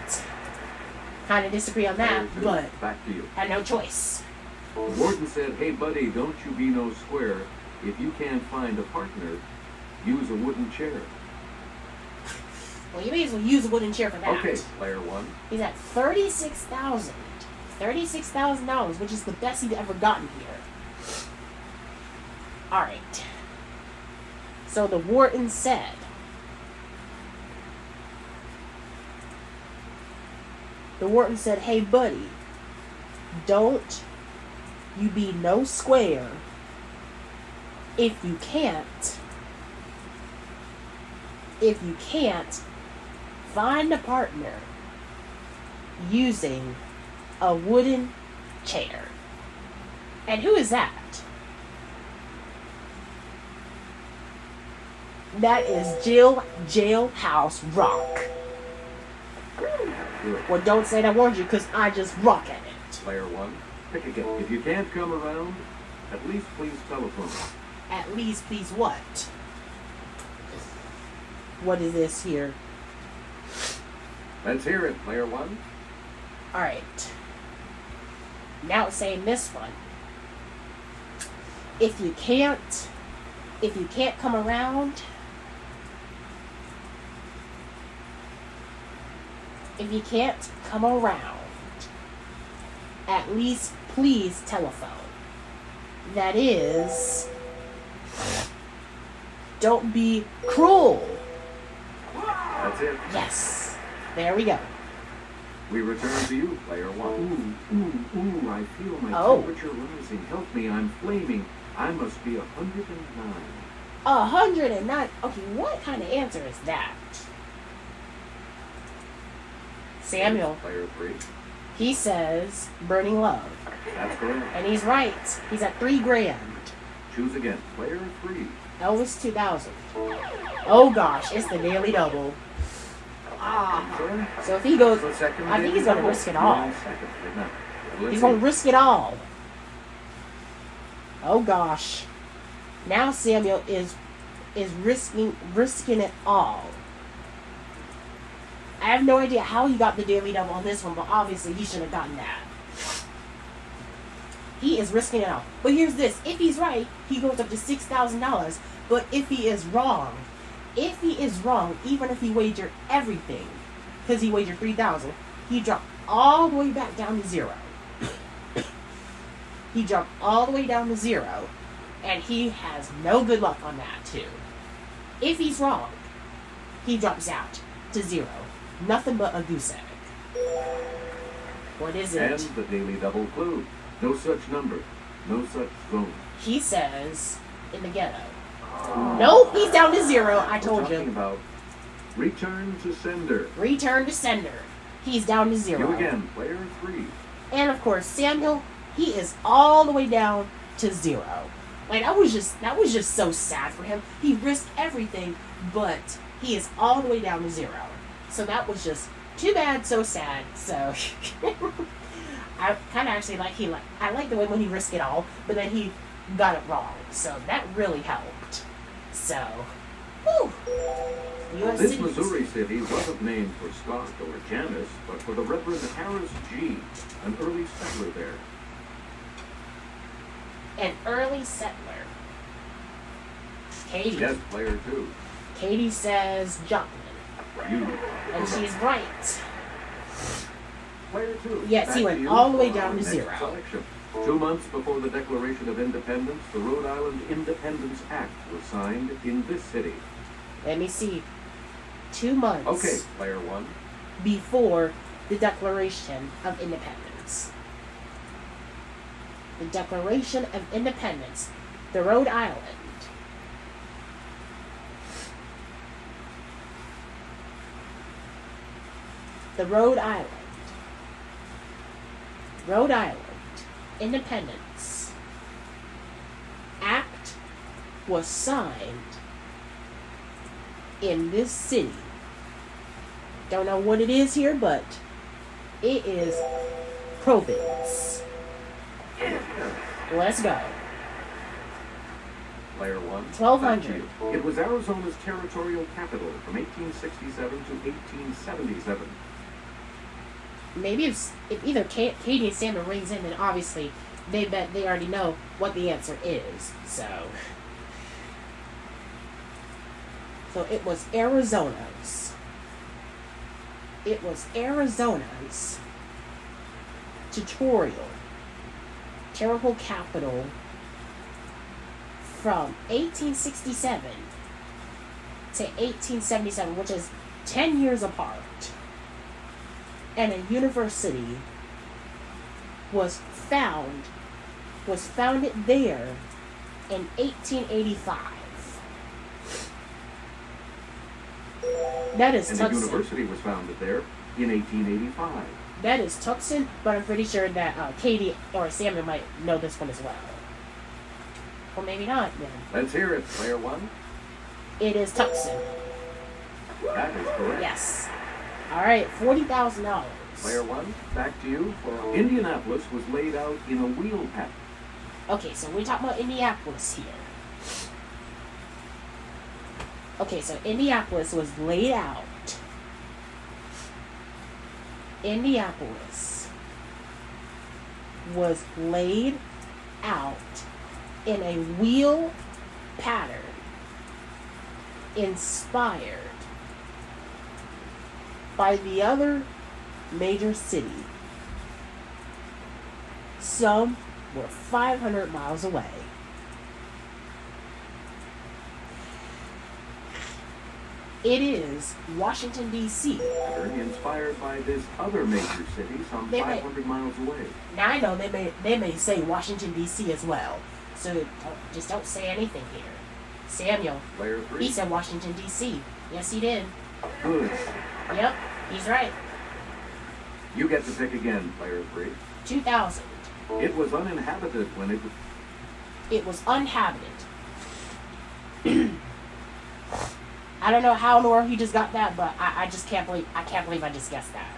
Kind of disagree on that, Player 2, but back to you. had no choice. The warden said, hey buddy, don't you be no square. If you can't find a partner, use a wooden chair. Well, you may as well use a wooden chair for that. Okay, player 1. He's at $36,000. $36,000, which is the best he'd ever gotten here. Alright. So the warden said, hey buddy, don't you be no square if you can't find a partner using a wooden chair. And who is that? That is Jailhouse Rock. Good. Well, don't say I warned you, because I just rock at it. Player 1, pick again. If you can't come around, at least please telephone. At least, please what? What is this here? Let's hear it, player 1. Alright. Now it's saying this one. If you can't come around, at least please telephone. That is, don't be cruel. That's it. Yes. There we go. We return to you, player one. Ooh, I feel my Oh. temperature rising. Help me, I'm flaming. I must be 109. 109. Okay, what kind of answer is that? Samuel, Player 3. he says burning love. That's correct. And he's right. He's at $3,000. Choose again. Player 3. Elvis 2000. Oh gosh, it's the daily double. Sorry? So if he goes, The second I think daily he's gonna double. risk it all. 9 seconds. Good enough. Let's He's see. gonna risk it all. Oh gosh. Now Samuel is risking it all. I have no idea how he got the daily double on this one, but obviously he should have gotten that. He is risking it all. But here's this. If he's right, he goes up to $6,000. But if he is wrong, even if he wagered everything, because he wagered 3,000, he dropped all the way back down to zero. He dropped all the way down to zero, and he has no good luck on that too. If he's wrong, he drops out to zero. Nothing but a goose egg. What is it? And the daily double clue. No such number. No such zone. He says in the ghetto. Nope, he's down to zero. I told We're talking you. about return to sender. Return to sender. He's down to zero. You again, player 3. And of course, Samuel, he is all the way down to zero. Like that was just so sad for him. He risked everything, but he is all the way down to zero. So that was just too bad, so sad. So I kind of actually I like the way when he risked it all, but then he got it wrong. So that really helped. So, whew. U.S. This cities. Missouri city wasn't named for Scott or Janice, but for the Reverend Harris G., an early settler there. An early settler. Katie. Yes, player 2. Katie says Joplin. You. And she's right. Player 2. Yes, Back he to went you all the way for down our to next 0. selection. 2 months before the Declaration of Independence, the Rhode Island Independence Act was signed in this city. Let me see. 2 months Okay, player 1. before the Declaration of Independence. The Declaration of Independence. The Rhode Island. The Rhode Island. Rhode Island Independence Act was signed in this city. Don't know what it is here, but it is Providence. Let's go. Player 1. 1200. Back to you. It was Arizona's territorial capital from 1867 to 1877. Maybe if either Katie and Sam rings in, then obviously they already know what the answer is. So it was Arizona's. It was Arizona's territorial capital from 1867 to 1877, which is 10 years apart. And a university was founded there in 1885. That is And the Tucson. university was founded there in 1885. That is Tucson, but I'm pretty sure that Katie or Samuel might know this one as well. Or maybe not, then. Let's hear it, player 1. It is Tucson. That is correct. Yes. All right, $40,000. Player 1, back to you. For Indianapolis was laid out in a wheel pattern. Okay, so we're talking about Indianapolis here. Okay, so Indianapolis was laid out. Indianapolis was laid out in a wheel pattern inspired by the other major city. Some were 500 miles away. It is Washington, D.C. Pattern inspired by this other major city some They may- 500 miles away. Now I know they may say Washington, D.C. as well. So just don't say anything here. Samuel, Player 3. he said Washington, D.C. Yes, he did. Good. Yep, he's right. You get to pick again, player 3. 2000. It was uninhabited when it was... It was uninhabited. I don't know how in the world he just got that, but I just can't believe I just guessed that.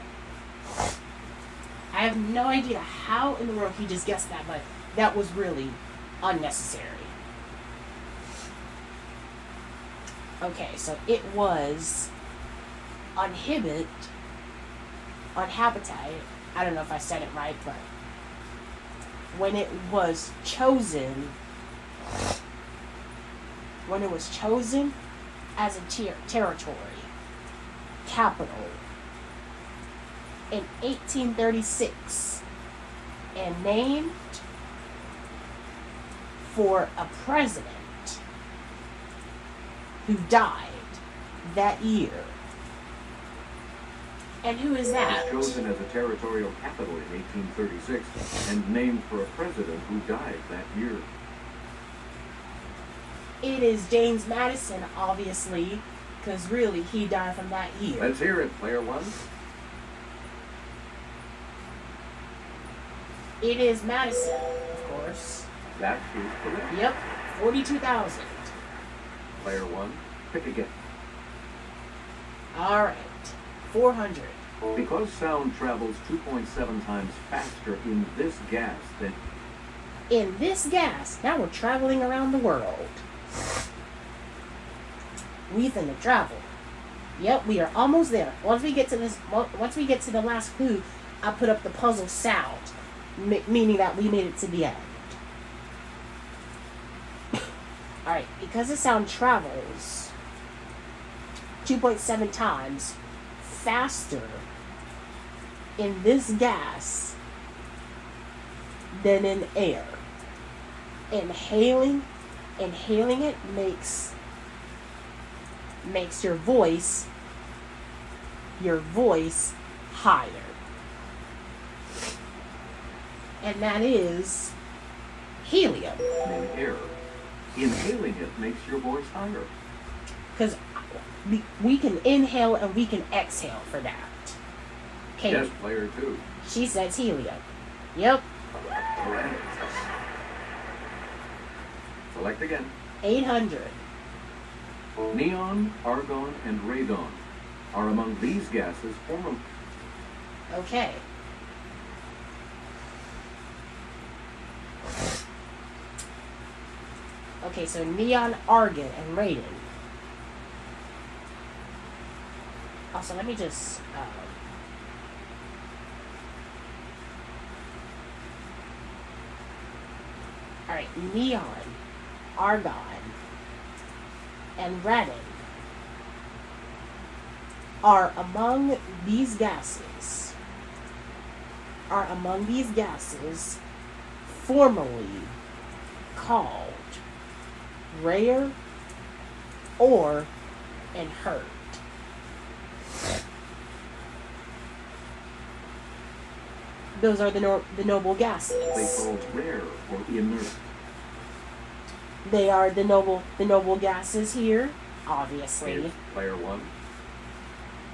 I have no idea how in the world he just guessed that, but that was really unnecessary. Okay, so it was uninhabited. I don't know if I said it right, but when it was chosen as a territory capital in 1836 and named for a president who died that year. And who is that? It was chosen as a territorial capital in 1836 and named for a president who died that year. It is James Madison, obviously, because really he died from that year. Let's hear it, player 1. It is Madison, of course. That is correct. Yep, 42,000. Player 1, pick again. All right, 400. Because sound travels 2.7 times faster in this gas than... In this gas, now we're traveling around the world. We finna travel Yep, we are almost there. Once we get to the last clue, I put up the puzzle sound, meaning that we made it to the end. Alright, because the sound travels 2.7 times faster in this gas than in air. Inhaling it makes your voice higher. And that is helium. In air. Inhaling it makes your voice higher. Because we can inhale and we can exhale for that. Okay. Yes, player 2. She says helium. Yep. Correct. Select again. 800. Neon, argon, and radon are among these gases formerly. Okay. Okay, so neon, argon, and radon. Also, let me just... Alright, neon, argon, and radon are among these gases formerly called rare or inert. Those are the noble gases. They called rare or inert. They are the noble gases here, obviously. Here's player 1.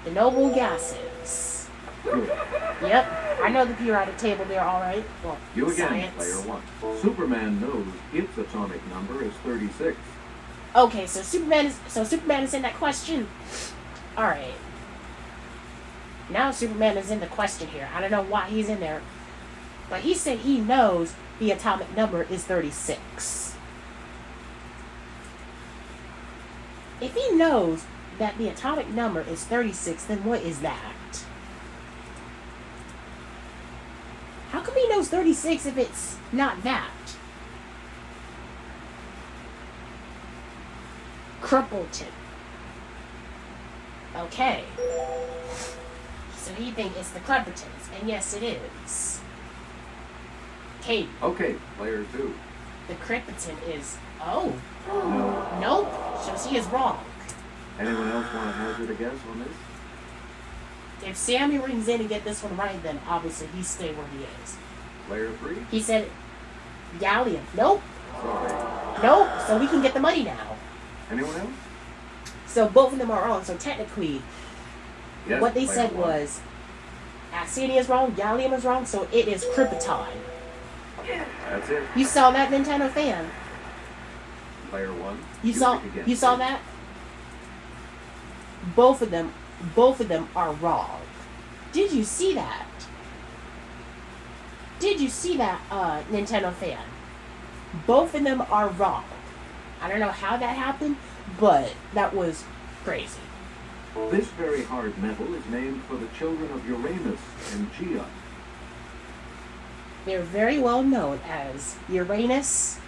The noble gases. Good. Yep, I know the periodic table there, all right. Well, You again, science. player 1. Superman knows its atomic number is 36. Okay, so Superman is in that question. All right. Now Superman is in the question here. I don't know why he's in there, but he said he knows the atomic number is 36. If he knows that the atomic number is 36, then what is that? How come he knows 36 if it's not that? Crumpleton. Okay. So he thinks it's the Crumpletons, and yes, it is. Katie, Okay, player 2. the Crumpleton is... Oh, No. nope. So she is wrong. Anyone else want to hazard a guess on this? If Sammy rings in and get this one right, then obviously he stay where he is. Player 3? He said gallium. Nope. Sorry. Nope. So we can get the money now. Anyone else? So both of them are wrong. So technically, Yes, what they player said 1. was Actinium is wrong, gallium is wrong, so it is krypton. That's it. You saw that, Nintendo fan? Player 1. You Pick saw again. that? Both of them are wrong. Did you see that? Did you see that, Nintendo fan? Both of them are wrong. I don't know how that happened, but that was crazy. This very hard metal is named for the children of Uranus and Gaia. They're very well known as Uranus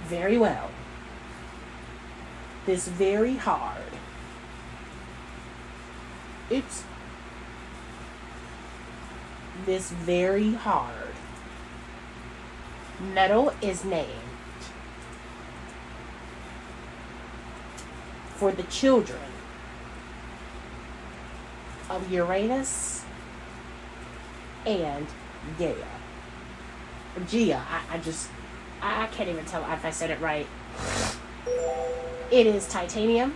very well. This very hard. It's this very hard metal is named for the children of Uranus and Gaia. Gaia, I can't even tell if I said it right. It is titanium,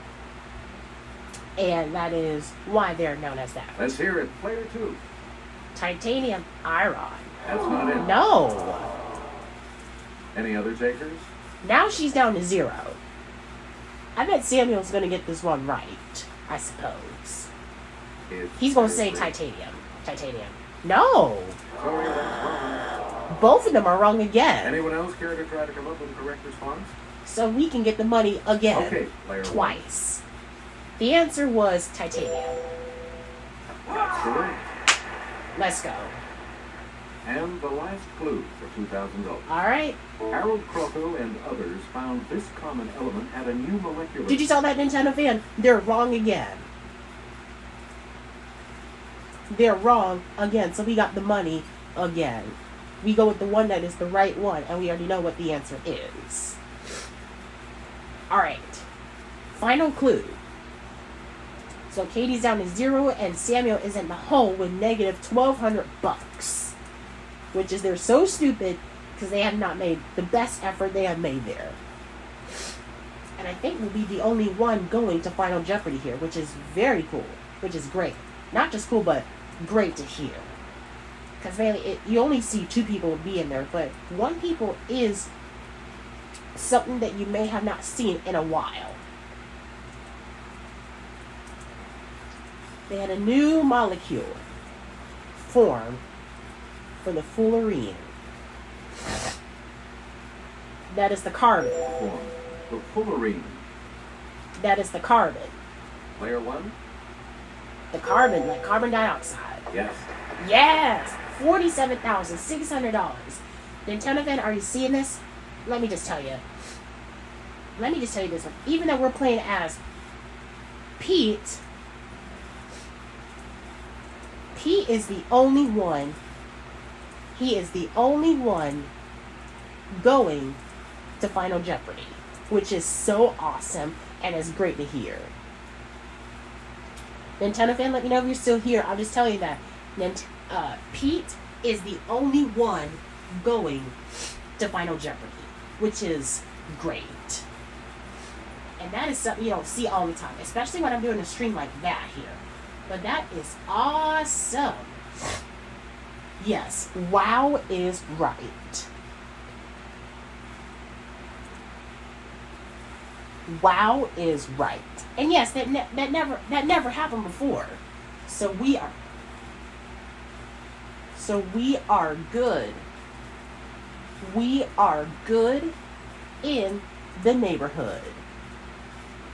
and that is why they're known as that. Let's hear it. Player 2. Titanium iron. That's not it. No. Any other takers? Now she's down to 0. I bet Samuel's going to get this one right, I suppose. It's He's going to player say 3. titanium. Titanium. No. Sorry, that's wrong. Both of them are wrong again. Anyone else care to try to come up with a correct response? so we can get the money again. Okay, player one. Twice. The answer was titanium. That's correct. Let's go. And the last clue for $2,000. Alright. Harold Crocco and others found this common element had a new molecular... Did you tell that Nintendo fan? They're wrong again. They're wrong again, so we got the money again. We go with the one that is the right one, and we already know what the answer is. Alright. Final clue. So Katie's down to 0, and Samuel is in the hole with negative $1,200. Which is, they're so stupid, because they have not made the best effort they have made there. And I think we'll be the only one going to Final Jeopardy here, which is very cool. Which is great. Not just cool, but great to hear. Because mainly, you only see 2 people be in there, but 1 people is something that you may have not seen in a while. They had a new molecule formed for the fullerene. That is the carbon. The fullerene. That is the carbon. Player one? The carbon, like carbon dioxide. Yes. Yes! $47,600. Nintendo fan, are you seeing this? Let me just tell you. Let me just tell you this one. Even though we're playing as Pete is the only one. He is the only one going to Final Jeopardy, which is so awesome and is great to hear. Nintendo fan, let me know if you're still here. I'll just tell you that Pete is the only one going to Final Jeopardy, which is great. And that is something you don't see all the time, especially when I'm doing a stream like that here. But that is awesome. Yes, wow is right. Wow is right. And yes, that never happened before. So we are good. We are good in the neighborhood.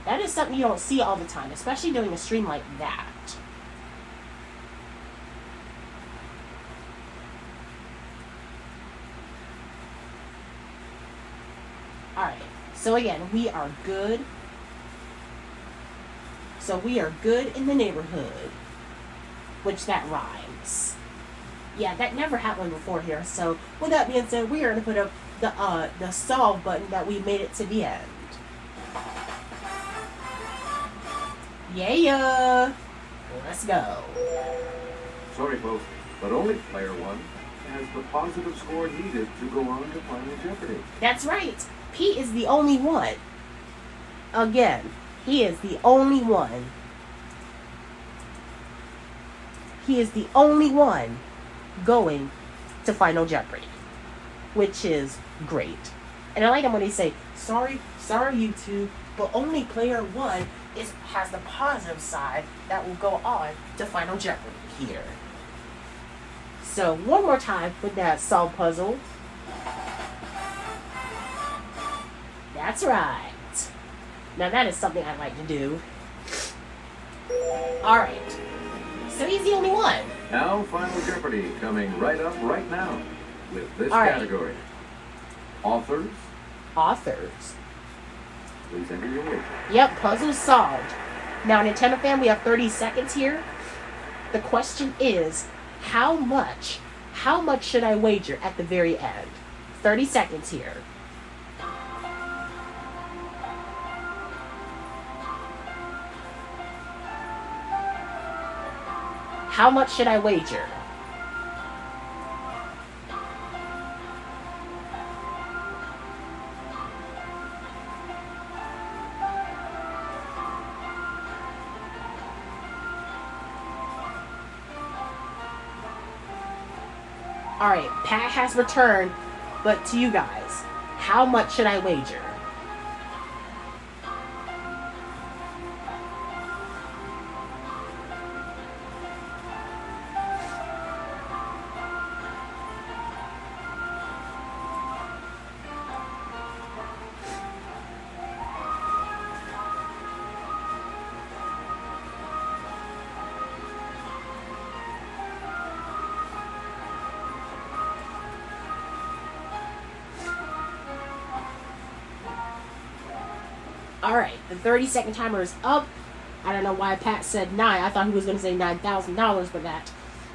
That is something you don't see all the time, especially doing a stream like that. Alright, so again, we are good. So we are good in the neighborhood. Which that rhymes. Yeah, that never happened before here. So with that being said, we are going to put up the solve button that we made it to the end. Yeah! Let's go. Sorry, folks, but only player one has the positive score needed to go on to Final Jeopardy. That's right. Pete is the only one. Again, he is the only one. He is the only one going to Final Jeopardy, which is great. And I like him when they say, sorry YouTube, but only player one has the positive side that will go on to Final Jeopardy here. So one more time with that solve puzzle. That's right. Now that is something I like to do. Alright. So he's the only one. Now Final Jeopardy coming right up right now with this All right. category. Authors, Authors. please enter your wager. Yep, puzzle solved. Now, Nintendo fan, we have 30 seconds here. The question is, how much should I wager at the very end? 30 seconds here. How much should I wager? Alright, Pat has returned, but to you guys, how much should I wager? Alright, the 30-second timer is up. I don't know why Pat said 9. I thought he was going to say $9,000 for that.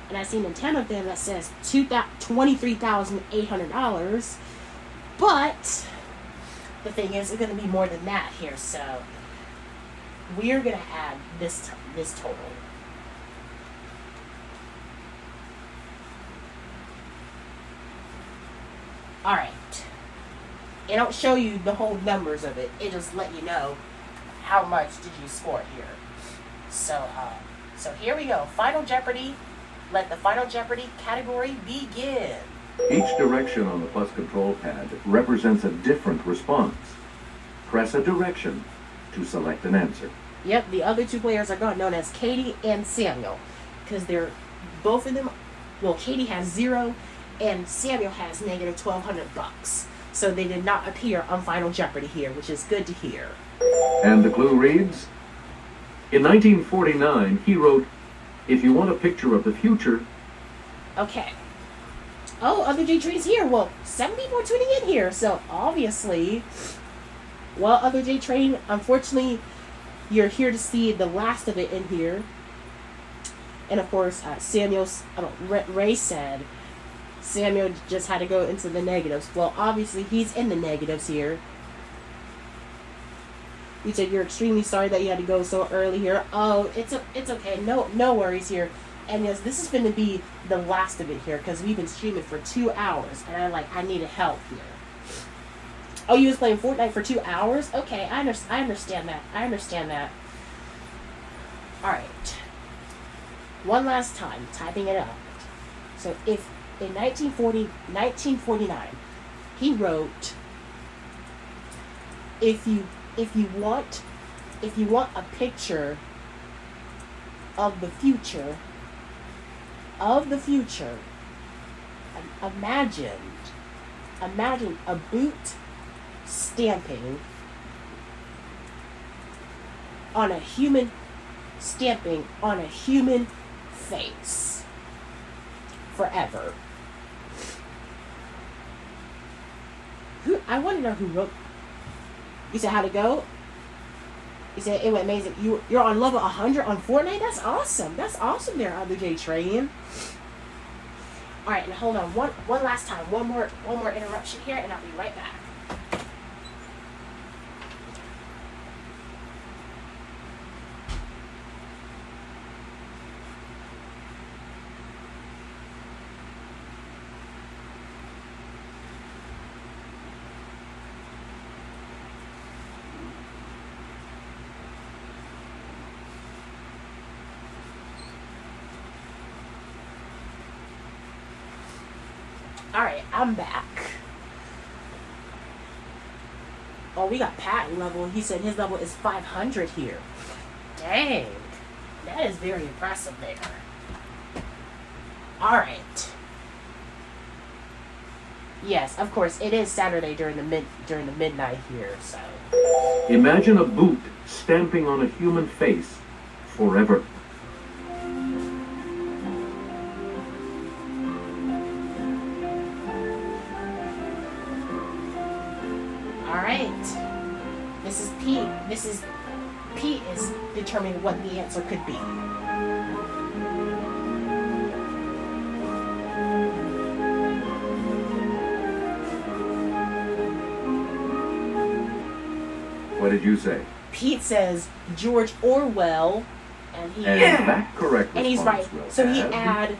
And I seen a 10 of them that says $23,800. But the thing is, it's going to be more than that here. So we're going to add this total. Alright. It don't show you the whole numbers of it. It just let you know how much did you score here. So here we go. Final Jeopardy. Let the Final Jeopardy category begin. Each direction on the bus control pad represents a different response. Press a direction to select an answer. Yep, the other two players are known as Katie and Samuel. Because they're both of them, well, Katie has 0 and Samuel has negative $1,200. So they did not appear on Final Jeopardy here, which is good to hear. And the clue reads, in 1949, he wrote, "If you want a picture of the future..." Okay. Oh, Other J Train's here. Well, 7 people are tuning in here, so obviously, well, Other J Train, unfortunately, you're here to see the last of it in here. And of course, Ray said Samuel just had to go into the negatives. Well, obviously, he's in the negatives here. You said you're extremely sorry that you had to go so early here. Oh, it's okay. No worries here. And yes, this is going to be the last of it here because we've been streaming for 2 hours, and I needed help here. Oh, you was playing Fortnite for 2 hours? Okay, I understand that. I understand that. All right. One last time, typing it up. So if in 1949, he wrote, if you want a picture of the future, imagine a boot stamping on a human face forever. I want to know who wrote. You said how to go? You said it went amazing. You're on level 100 on Fortnite? That's awesome. That's awesome there, Other J Train. Alright, and hold on. One last time. One more interruption here, and I'll be right back. Alright, I'm back. Oh, we got Pat level. He said his level is 500 here. Dang. That is very impressive there. Alright. Yes, of course, it is Saturday during the midnight here, so. Imagine a boot stamping on a human face forever. Alright. Pete is determining what the answer could be. What did you say? Pete says George Orwell, and that correct and he's right. response So he had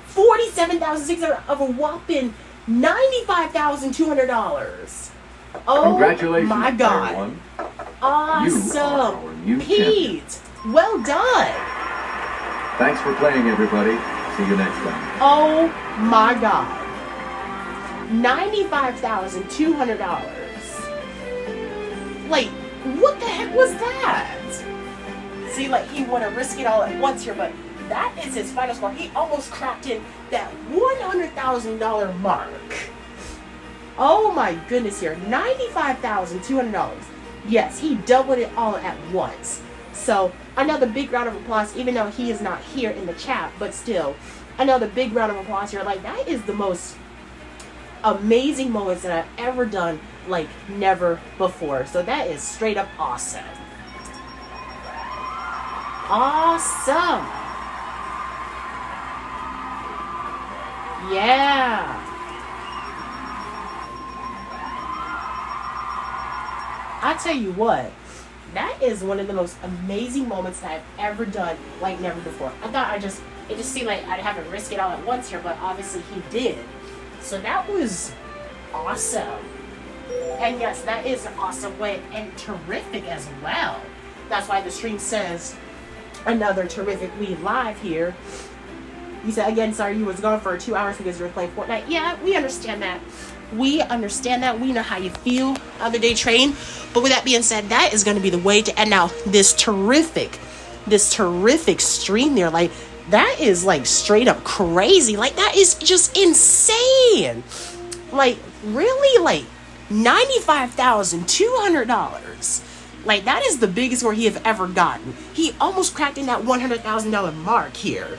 47,600 of a whopping $95,200. Oh Congratulations, my God! everyone. Awesome, You are our new champion. Pete. Well done. Thanks for playing, everybody. See you next time. Oh my God! $95,200. Like, what the heck was that? See, like, he want to risk it all at once here, but that is his final score. He almost cracked in that $100,000 mark. Oh my goodness here. $95,200. Yes, he doubled it all at once. So, another big round of applause, even though he is not here in the chat, but still, another big round of applause here. Like, that is the most amazing moments that I've ever done like never before. So that is straight up awesome. Awesome. Yeah. I tell you what, that is one of the most amazing moments that I've ever done like never before. I thought it just seemed like I'd have to risk it all at once here, but obviously he did. So that was awesome. And yes, that is an awesome way and terrific as well. That's why the stream says another terrific week live here. You said again, sorry you was gone for 2 hours because you were playing Fortnite. Yeah, we understand that. We understand that. We know how you feel, Other Day Train. But with that being said, that is going to be the way to end out this terrific stream there. Like, that is like straight up crazy. Like, that is just insane. Like, really? Like, $95,200. Like, that is the biggest score he have ever gotten. He almost cracked in that $100,000 mark here.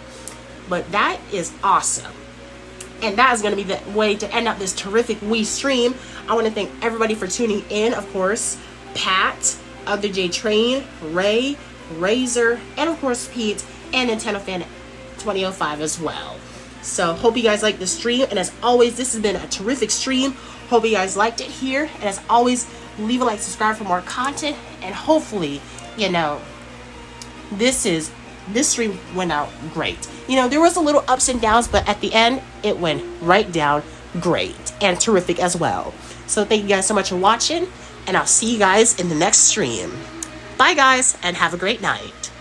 But that is awesome. And that is going to be the way to end up this terrific Wii stream. I want to thank everybody for tuning in. Of course, Pat, Other J Train, Ray, Razor, and of course Pete, and Nintendo Fan 2005 as well. So hope you guys liked the stream. And as always, this has been a terrific stream. Hope you guys liked it here. And as always, leave a like, subscribe for more content. And hopefully, you know, this stream went out great. You know, there was a little ups and downs, but at the end, it went right down great and terrific as well. So thank you guys so much for watching, and I'll see you guys in the next stream. Bye, guys, and have a great night.